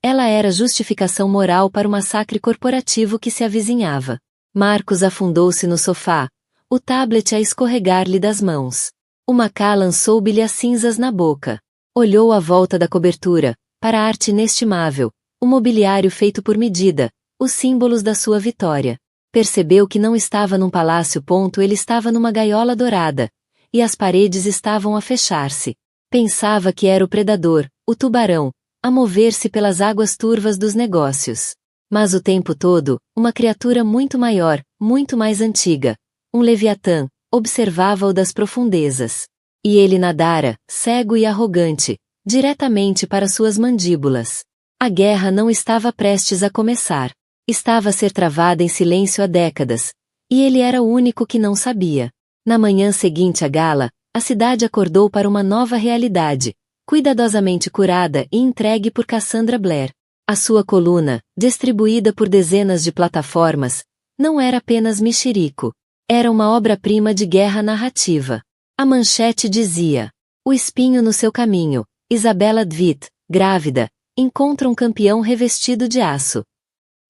Ela era justificação moral para o massacre corporativo que se avizinhava. Marcos afundou-se no sofá, o tablet a escorregar-lhe das mãos. O Macá lançou-lhe as cinzas na boca. Olhou à volta da cobertura, para a arte inestimável, o mobiliário feito por medida, os símbolos da sua vitória. Percebeu que não estava num palácio. Ele estava numa gaiola dourada, e as paredes estavam a fechar-se. Pensava que era o predador, o tubarão, a mover-se pelas águas turvas dos negócios. Mas o tempo todo, uma criatura muito maior, muito mais antiga, um leviatã, observava-o das profundezas. E ele nadara, cego e arrogante, diretamente para suas mandíbulas. A guerra não estava prestes a começar. Estava a ser travada em silêncio há décadas, e ele era o único que não sabia. Na manhã seguinte à gala, a cidade acordou para uma nova realidade, cuidadosamente curada e entregue por Cassandra Blair. A sua coluna, distribuída por dezenas de plataformas, não era apenas mexerico. Era uma obra-prima de guerra narrativa. A manchete dizia: o espinho no seu caminho, Isabella Dwight, grávida, encontra um campeão revestido de aço.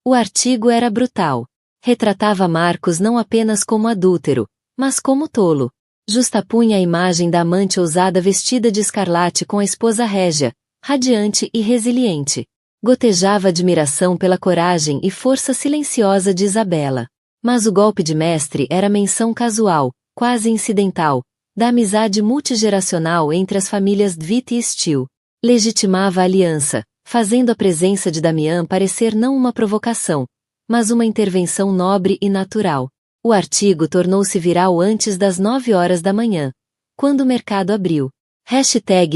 O artigo era brutal. Retratava Marcos não apenas como adúltero, mas como tolo. Justapunha a imagem da amante ousada vestida de escarlate com a esposa régia, radiante e resiliente. Gotejava admiração pela coragem e força silenciosa de Isabella. Mas o golpe de mestre era menção casual, quase incidental, da amizade multigeracional entre as famílias Dwight e Steele. Legitimava a aliança, fazendo a presença de Damian parecer não uma provocação, mas uma intervenção nobre e natural. O artigo tornou-se viral antes das 9 horas da manhã, quando o mercado abriu.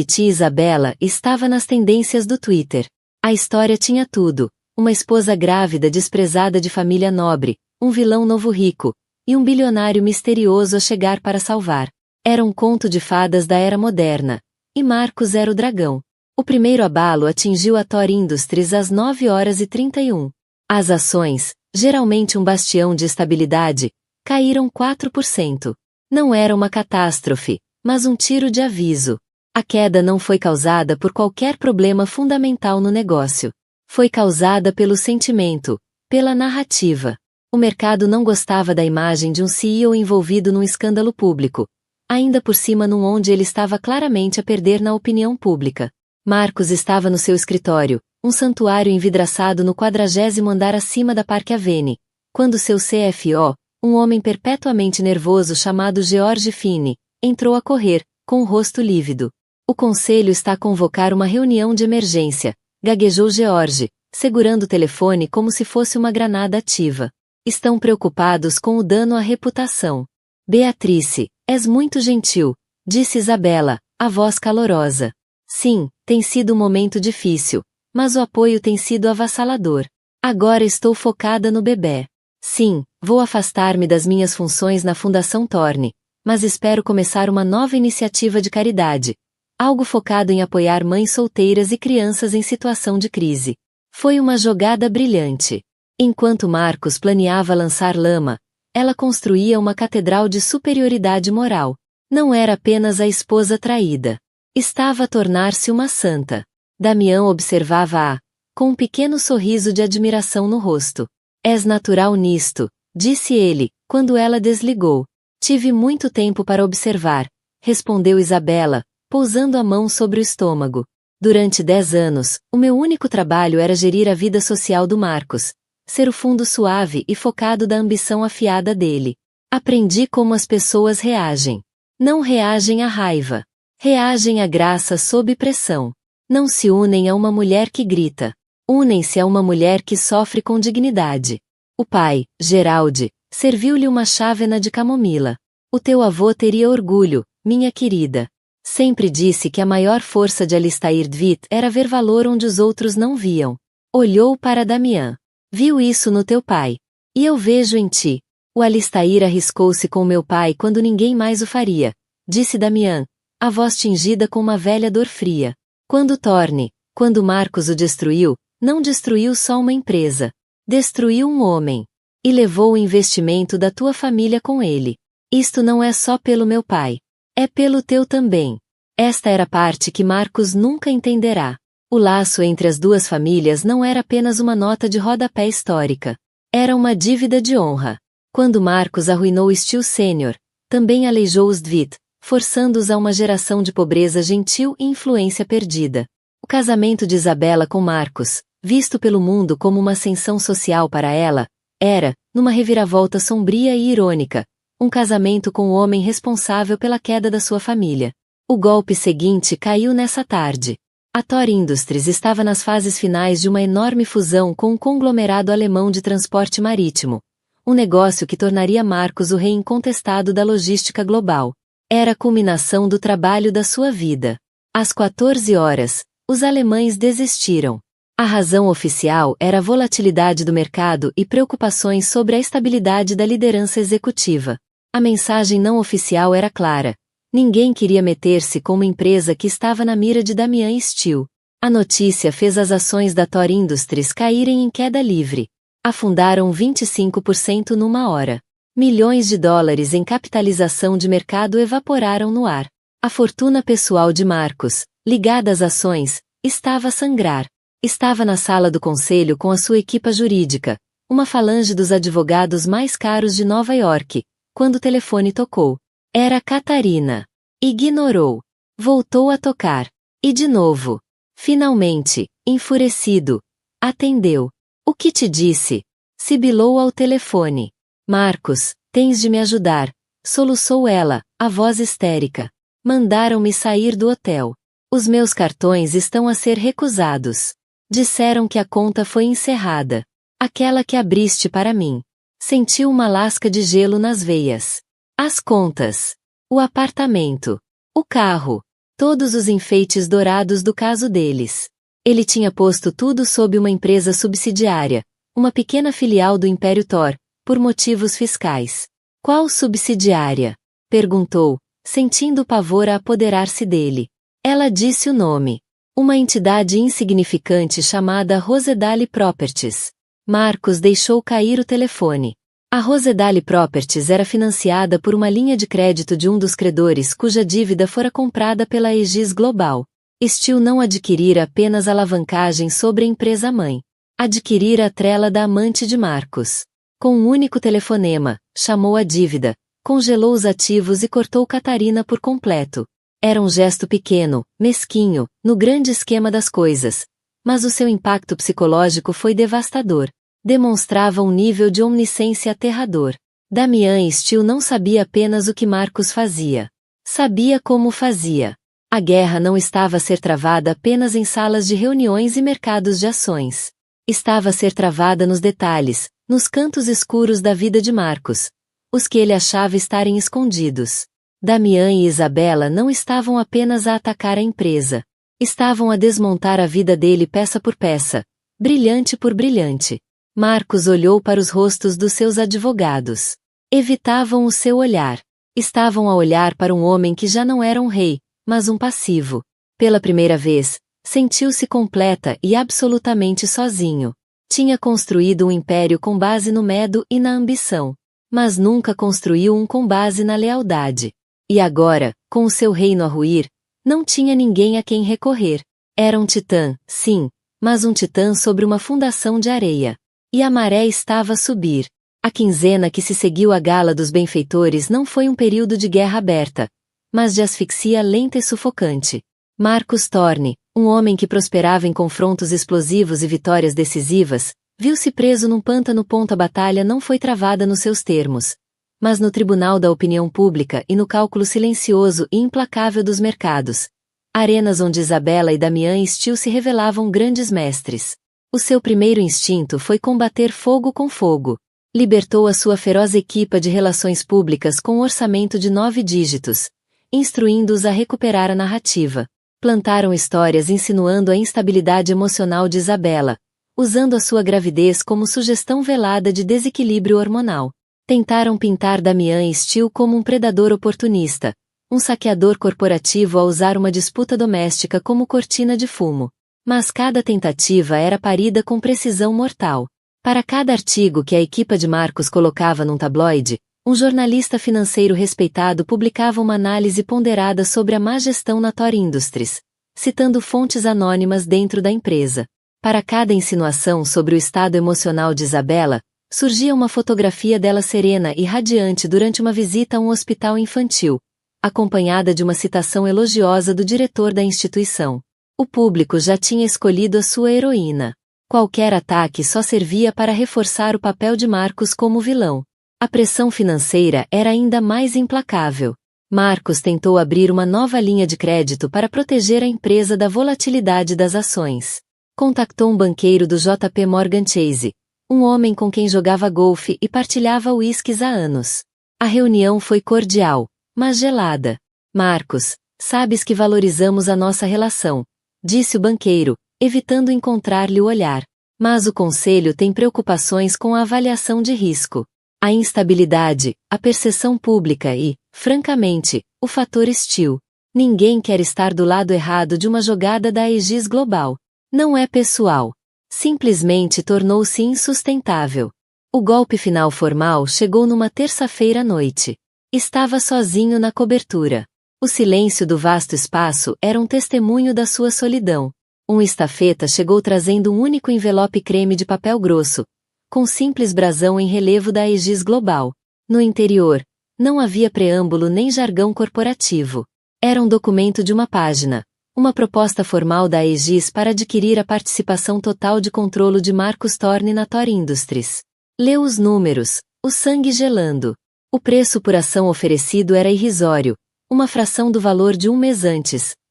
#TIsabella estava nas tendências do Twitter. A história tinha tudo: uma esposa grávida desprezada de família nobre, um vilão novo rico, e um bilionário misterioso a chegar para salvar. Era um conto de fadas da era moderna, e Marcos era o dragão. O primeiro abalo atingiu a Thor Industries às 9h31. As ações, geralmente um bastião de estabilidade, caíram 4%. Não era uma catástrofe, mas um tiro de aviso. A queda não foi causada por qualquer problema fundamental no negócio. Foi causada pelo sentimento, pela narrativa. O mercado não gostava da imagem de um CEO envolvido num escândalo público, ainda por cima num onde ele estava claramente a perder na opinião pública. Marcos estava no seu escritório, um santuário envidraçado no 40º andar acima da Park Avenue, quando seu CFO, um homem perpetuamente nervoso chamado George Finney, entrou a correr, com o rosto lívido. O conselho está a convocar uma reunião de emergência, gaguejou George, segurando o telefone como se fosse uma granada ativa. Estão preocupados com o dano à reputação. Beatrice, és muito gentil, disse Isabella, a voz calorosa. Sim, tem sido um momento difícil, mas o apoio tem sido avassalador. Agora estou focada no bebê. Sim, vou afastar-me das minhas funções na Fundação Thorne, mas espero começar uma nova iniciativa de caridade, algo focado em apoiar mães solteiras e crianças em situação de crise. Foi uma jogada brilhante. Enquanto Marcos planeava lançar lama, ela construía uma catedral de superioridade moral. Não era apenas a esposa traída. Estava a tornar-se uma santa. Damian observava-a, com um pequeno sorriso de admiração no rosto. És natural nisto, disse ele, quando ela desligou. Tive muito tempo para observar, respondeu Isabella, pousando a mão sobre o estômago. Durante 10 anos, o meu único trabalho era gerir a vida social do Marcos, ser o fundo suave e focado da ambição afiada dele. Aprendi como as pessoas reagem. Não reagem à raiva. Reagem à graça sob pressão. Não se unem a uma mulher que grita. Unem-se a uma mulher que sofre com dignidade. O pai, Gerald, serviu-lhe uma chávena de camomila. O teu avô teria orgulho, minha querida. Sempre disse que a maior força de Alistair Dwight era ver valor onde os outros não viam. Olhou para Damian. Viu isso no teu pai. E eu vejo em ti. O Alistair arriscou-se com meu pai quando ninguém mais o faria, disse Damian, a voz tingida com uma velha dor fria. Quando Marcos o destruiu, não destruiu só uma empresa. Destruiu um homem. E levou o investimento da tua família com ele. Isto não é só pelo meu pai. É pelo teu também. Esta era a parte que Marcos nunca entenderá. O laço entre as duas famílias não era apenas uma nota de rodapé histórica. Era uma dívida de honra. Quando Marcos arruinou Steele Sênior, também aleijou os Dwight, forçando-os a uma geração de pobreza gentil e influência perdida. O casamento de Isabela com Marcos, visto pelo mundo como uma ascensão social para ela, era, numa reviravolta sombria e irônica, um casamento com o homem responsável pela queda da sua família. O golpe seguinte caiu nessa tarde. A Thor Industries estava nas fases finais de uma enorme fusão com um conglomerado alemão de transporte marítimo, um negócio que tornaria Marcos o rei incontestado da logística global. Era a culminação do trabalho da sua vida. Às 14 horas, os alemães desistiram. A razão oficial era a volatilidade do mercado e preocupações sobre a estabilidade da liderança executiva. A mensagem não oficial era clara. Ninguém queria meter-se com uma empresa que estava na mira de Damian Steele. A notícia fez as ações da Thor Industries caírem em queda livre. Afundaram 25% numa hora. Milhões de dólares em capitalização de mercado evaporaram no ar. A fortuna pessoal de Marcos, ligada às ações, estava a sangrar. Estava na sala do conselho com a sua equipa jurídica, uma falange dos advogados mais caros de Nova York, quando o telefone tocou. Era Catarina. Ignorou. Voltou a tocar. E de novo. Finalmente, enfurecido, atendeu. O que te disse? Sibilou ao telefone. Marcos, tens de me ajudar, soluçou ela, a voz histérica. Mandaram-me sair do hotel. Os meus cartões estão a ser recusados. Disseram que a conta foi encerrada. Aquela que abriste para mim. Sentiu uma lasca de gelo nas veias. As contas. O apartamento. O carro. Todos os enfeites dourados do caso deles. Ele tinha posto tudo sob uma empresa subsidiária, uma pequena filial do Império Thor, por motivos fiscais. Qual subsidiária? Perguntou, sentindo pavor a apoderar-se dele. Ela disse o nome. Uma entidade insignificante chamada Rosedale Properties. Marcos deixou cair o telefone. A Rosedale Properties era financiada por uma linha de crédito de um dos credores cuja dívida fora comprada pela Aegis Global. Steele não adquirira apenas alavancagem sobre a empresa-mãe. Adquirira a trela da amante de Marcos. Com um único telefonema, chamou a dívida, congelou os ativos e cortou Catarina por completo. Era um gesto pequeno, mesquinho, no grande esquema das coisas. Mas o seu impacto psicológico foi devastador. Demonstrava um nível de omnisciência aterrador. Damian Steele não sabia apenas o que Marcos fazia. Sabia como fazia. A guerra não estava a ser travada apenas em salas de reuniões e mercados de ações. Estava a ser travada nos detalhes, nos cantos escuros da vida de Marcos, os que ele achava estarem escondidos. Damian e Isabela não estavam apenas a atacar a empresa. Estavam a desmontar a vida dele peça por peça, brilhante por brilhante. Marcos olhou para os rostos dos seus advogados. Evitavam o seu olhar. Estavam a olhar para um homem que já não era um rei, mas um passivo. Pela primeira vez, sentiu-se completa e absolutamente sozinho. Tinha construído um império com base no medo e na ambição. Mas nunca construiu um com base na lealdade. E agora, com o seu reino a ruir, não tinha ninguém a quem recorrer. Era um titã, sim, mas um titã sobre uma fundação de areia. E a maré estava a subir. A quinzena que se seguiu à gala dos benfeitores não foi um período de guerra aberta, mas de asfixia lenta e sufocante. Marcus Thorne, um homem que prosperava em confrontos explosivos e vitórias decisivas, viu-se preso num pântano. A batalha não foi travada nos seus termos, mas no tribunal da opinião pública e no cálculo silencioso e implacável dos mercados. Arenas onde Isabela e Damian Steele se revelavam grandes mestres. O seu primeiro instinto foi combater fogo com fogo. Libertou a sua feroz equipa de relações públicas com um orçamento de 9 dígitos, instruindo-os a recuperar a narrativa. Plantaram histórias insinuando a instabilidade emocional de Isabela, usando a sua gravidez como sugestão velada de desequilíbrio hormonal. Tentaram pintar Damian Steele como um predador oportunista, um saqueador corporativo a usar uma disputa doméstica como cortina de fumo. Mas cada tentativa era parida com precisão mortal. Para cada artigo que a equipa de Marcos colocava num tabloide, um jornalista financeiro respeitado publicava uma análise ponderada sobre a má gestão na Tor Industries, citando fontes anônimas dentro da empresa. Para cada insinuação sobre o estado emocional de Isabela, surgia uma fotografia dela serena e radiante durante uma visita a um hospital infantil, acompanhada de uma citação elogiosa do diretor da instituição. O público já tinha escolhido a sua heroína. Qualquer ataque só servia para reforçar o papel de Marcos como vilão. A pressão financeira era ainda mais implacável. Marcos tentou abrir uma nova linha de crédito para proteger a empresa da volatilidade das ações. Contactou um banqueiro do JP Morgan Chase, um homem com quem jogava golfe e partilhava uísques há anos. A reunião foi cordial, mas gelada. Marcos, sabes que valorizamos a nossa relação, disse o banqueiro, evitando encontrar-lhe o olhar. Mas o conselho tem preocupações com a avaliação de risco. A instabilidade, a percepção pública e, francamente, o fator estilo. Ninguém quer estar do lado errado de uma jogada da Aegis Global. Não é pessoal. Simplesmente tornou-se insustentável. O golpe final formal chegou numa terça-feira à noite. Estava sozinho na cobertura. O silêncio do vasto espaço era um testemunho da sua solidão. Um estafeta chegou trazendo um único envelope creme de papel grosso, com simples brasão em relevo da Aegis Global. No interior, não havia preâmbulo nem jargão corporativo. Era um documento de uma página, uma proposta formal da Aegis para adquirir a participação total de controle de Marcus Thorne na Tor Industries. Leu os números, o sangue gelando. O preço por ação oferecido era irrisório, uma fração do valor de um mês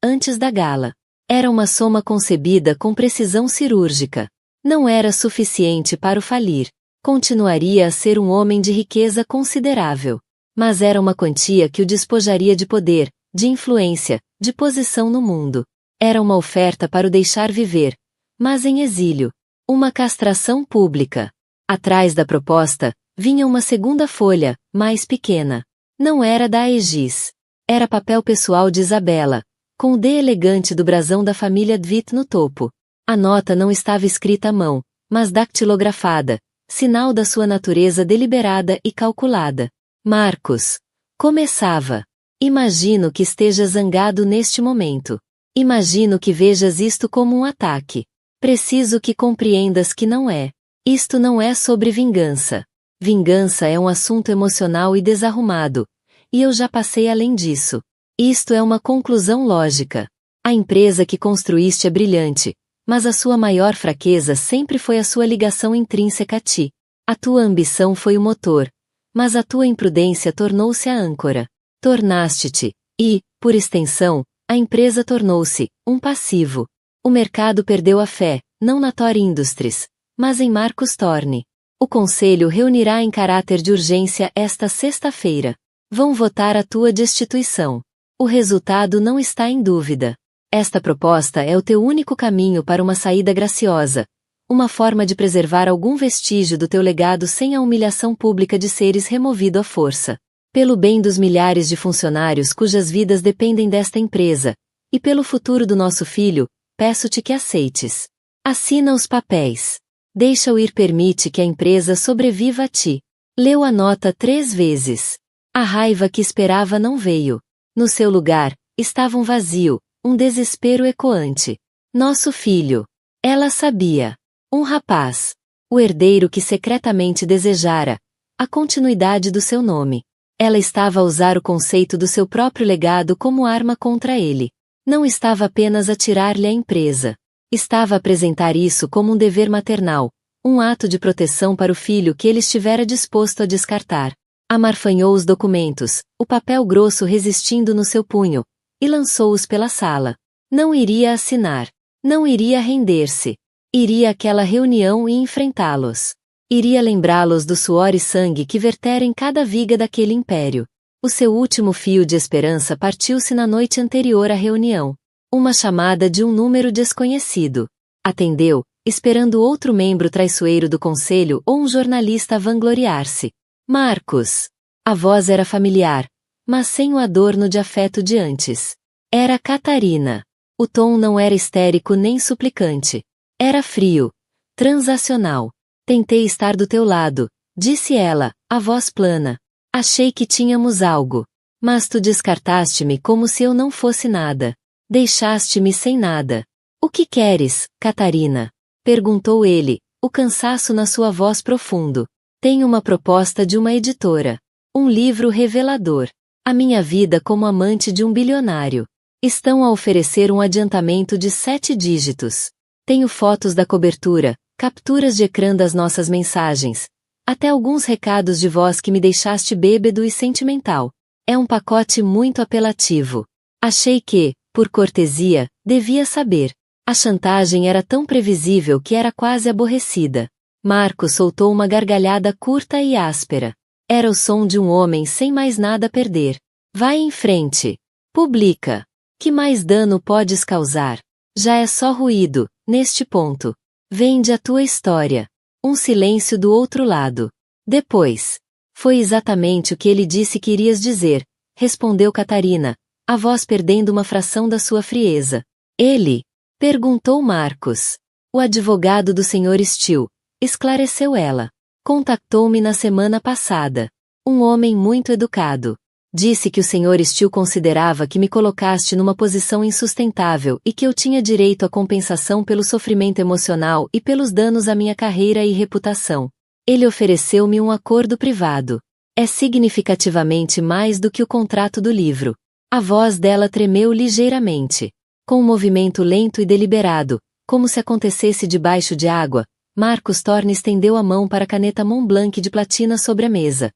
antes da gala. Era uma soma concebida com precisão cirúrgica. Não era suficiente para o falir. Continuaria a ser um homem de riqueza considerável. Mas era uma quantia que o despojaria de poder, de influência, de posição no mundo. Era uma oferta para o deixar viver, mas em exílio. Uma castração pública. Atrás da proposta, vinha uma segunda folha, mais pequena. Não era da Aegis. Era papel pessoal de Isabela, com o D elegante do brasão da família Dvitt no topo. A nota não estava escrita à mão, mas dactilografada, sinal da sua natureza deliberada e calculada. Marcos. Começava. Imagino que esteja zangado neste momento. Imagino que vejas isto como um ataque. Preciso que compreendas que não é. Isto não é sobre vingança. Vingança é um assunto emocional e desarrumado, e eu já passei além disso. Isto é uma conclusão lógica. A empresa que construíste é brilhante, mas a sua maior fraqueza sempre foi a sua ligação intrínseca a ti. A tua ambição foi o motor, mas a tua imprudência tornou-se a âncora. Tornaste-te, e, por extensão, a empresa tornou-se, um passivo. O mercado perdeu a fé, não na Tor Industries, mas em Marcus Thorne. O conselho reunirá em caráter de urgência esta sexta-feira. Vão votar a tua destituição. O resultado não está em dúvida. Esta proposta é o teu único caminho para uma saída graciosa, uma forma de preservar algum vestígio do teu legado sem a humilhação pública de seres removido à força. Pelo bem dos milhares de funcionários cujas vidas dependem desta empresa, e pelo futuro do nosso filho, peço-te que aceites. Assina os papéis. Deixa-o ir, permite que a empresa sobreviva a ti. Leu a nota 3 vezes. A raiva que esperava não veio. No seu lugar, estava um vazio, um desespero ecoante. Nosso filho. Ela sabia. Um rapaz. O herdeiro que secretamente desejara. A continuidade do seu nome. Ela estava a usar o conceito do seu próprio legado como arma contra ele. Não estava apenas a tirar-lhe a empresa. Estava a apresentar isso como um dever maternal, um ato de proteção para o filho que ele estivera disposto a descartar. Amarfanhou os documentos, o papel grosso resistindo no seu punho, e lançou-os pela sala. Não iria assinar. Não iria render-se. Iria àquela reunião e enfrentá-los. Iria lembrá-los do suor e sangue que vertera em cada viga daquele império. O seu último fio de esperança partiu-se na noite anterior à reunião. Uma chamada de um número desconhecido. Atendeu, esperando outro membro traiçoeiro do conselho ou um jornalista a vangloriar-se. Marcos. A voz era familiar, mas sem o adorno de afeto de antes. Era Catarina. O tom não era histérico nem suplicante. Era frio, transacional. Tentei estar do teu lado, disse ela, a voz plana. Achei que tínhamos algo. Mas tu descartaste-me como se eu não fosse nada. Deixaste-me sem nada. O que queres, Catarina? Perguntou ele, o cansaço na sua voz profundo. Tenho uma proposta de uma editora. Um livro revelador. A minha vida como amante de um bilionário. Estão a oferecer um adiantamento de 7 dígitos. Tenho fotos da cobertura, capturas de ecrã das nossas mensagens, até alguns recados de voz que me deixaste bêbado e sentimental. É um pacote muito apelativo. Achei que, por cortesia, devia saber. A chantagem era tão previsível que era quase aborrecida. Marcos soltou uma gargalhada curta e áspera. Era o som de um homem sem mais nada a perder. Vai em frente. Publica. Que mais dano podes causar? Já é só ruído, neste ponto. Vende a tua história. Um silêncio do outro lado. Depois. Foi exatamente o que ele disse que irias dizer, respondeu Catarina, a voz perdendo uma fração da sua frieza. Ele? Perguntou Marcos. O advogado do Sr. Steele, esclareceu ela. Contactou-me na semana passada. Um homem muito educado. Disse que o Sr. Steele considerava que me colocaste numa posição insustentável e que eu tinha direito à compensação pelo sofrimento emocional e pelos danos à minha carreira e reputação. Ele ofereceu-me um acordo privado. É significativamente mais do que o contrato do livro. A voz dela tremeu ligeiramente. Com um movimento lento e deliberado, como se acontecesse debaixo de água, Marcos Thorne estendeu a mão para a caneta Montblanc de platina sobre a mesa.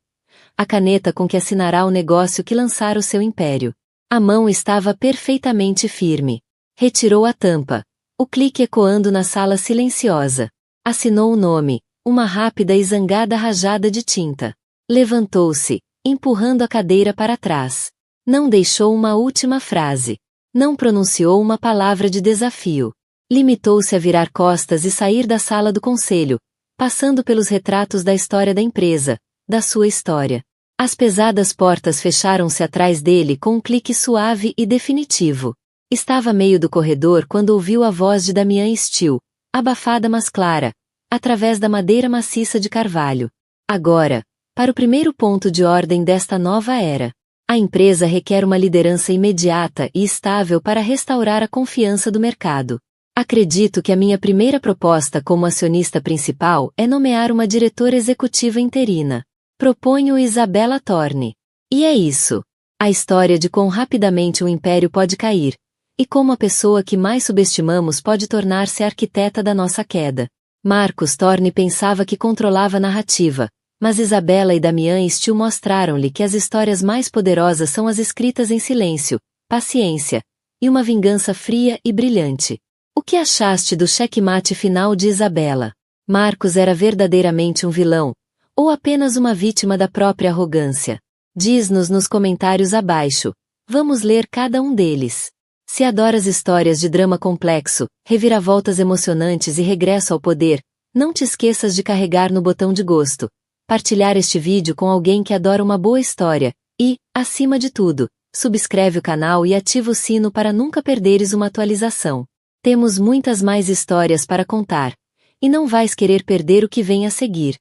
A caneta com que assinará o negócio que lançar o seu império. A mão estava perfeitamente firme. Retirou a tampa. O clique ecoando na sala silenciosa. Assinou o nome, uma rápida e zangada rajada de tinta. Levantou-se, empurrando a cadeira para trás. Não deixou uma última frase. Não pronunciou uma palavra de desafio. Limitou-se a virar costas e sair da sala do conselho, passando pelos retratos da história da empresa, da sua história. As pesadas portas fecharam-se atrás dele com um clique suave e definitivo. Estava a meio do corredor quando ouviu a voz de Damian Steele, abafada mas clara, através da madeira maciça de carvalho. Agora, para o primeiro ponto de ordem desta nova era. A empresa requer uma liderança imediata e estável para restaurar a confiança do mercado. Acredito que a minha primeira proposta como acionista principal é nomear uma diretora executiva interina. Proponho Isabella Thorne. E é isso. A história de quão rapidamente um império pode cair, e como a pessoa que mais subestimamos pode tornar-se a arquiteta da nossa queda. Marcos Thorne pensava que controlava a narrativa, mas Isabella e Damian Steele mostraram-lhe que as histórias mais poderosas são as escritas em silêncio, paciência, e uma vingança fria e brilhante. O que achaste do checkmate final de Isabella? Marcos era verdadeiramente um vilão, ou apenas uma vítima da própria arrogância? Diz-nos nos comentários abaixo. Vamos ler cada um deles. Se adoras histórias de drama complexo, reviravoltas emocionantes e regresso ao poder, não te esqueças de carregar no botão de gosto, partilhar este vídeo com alguém que adora uma boa história, e, acima de tudo, subscreve o canal e ativa o sino para nunca perderes uma atualização. Temos muitas mais histórias para contar, e não vais querer perder o que vem a seguir.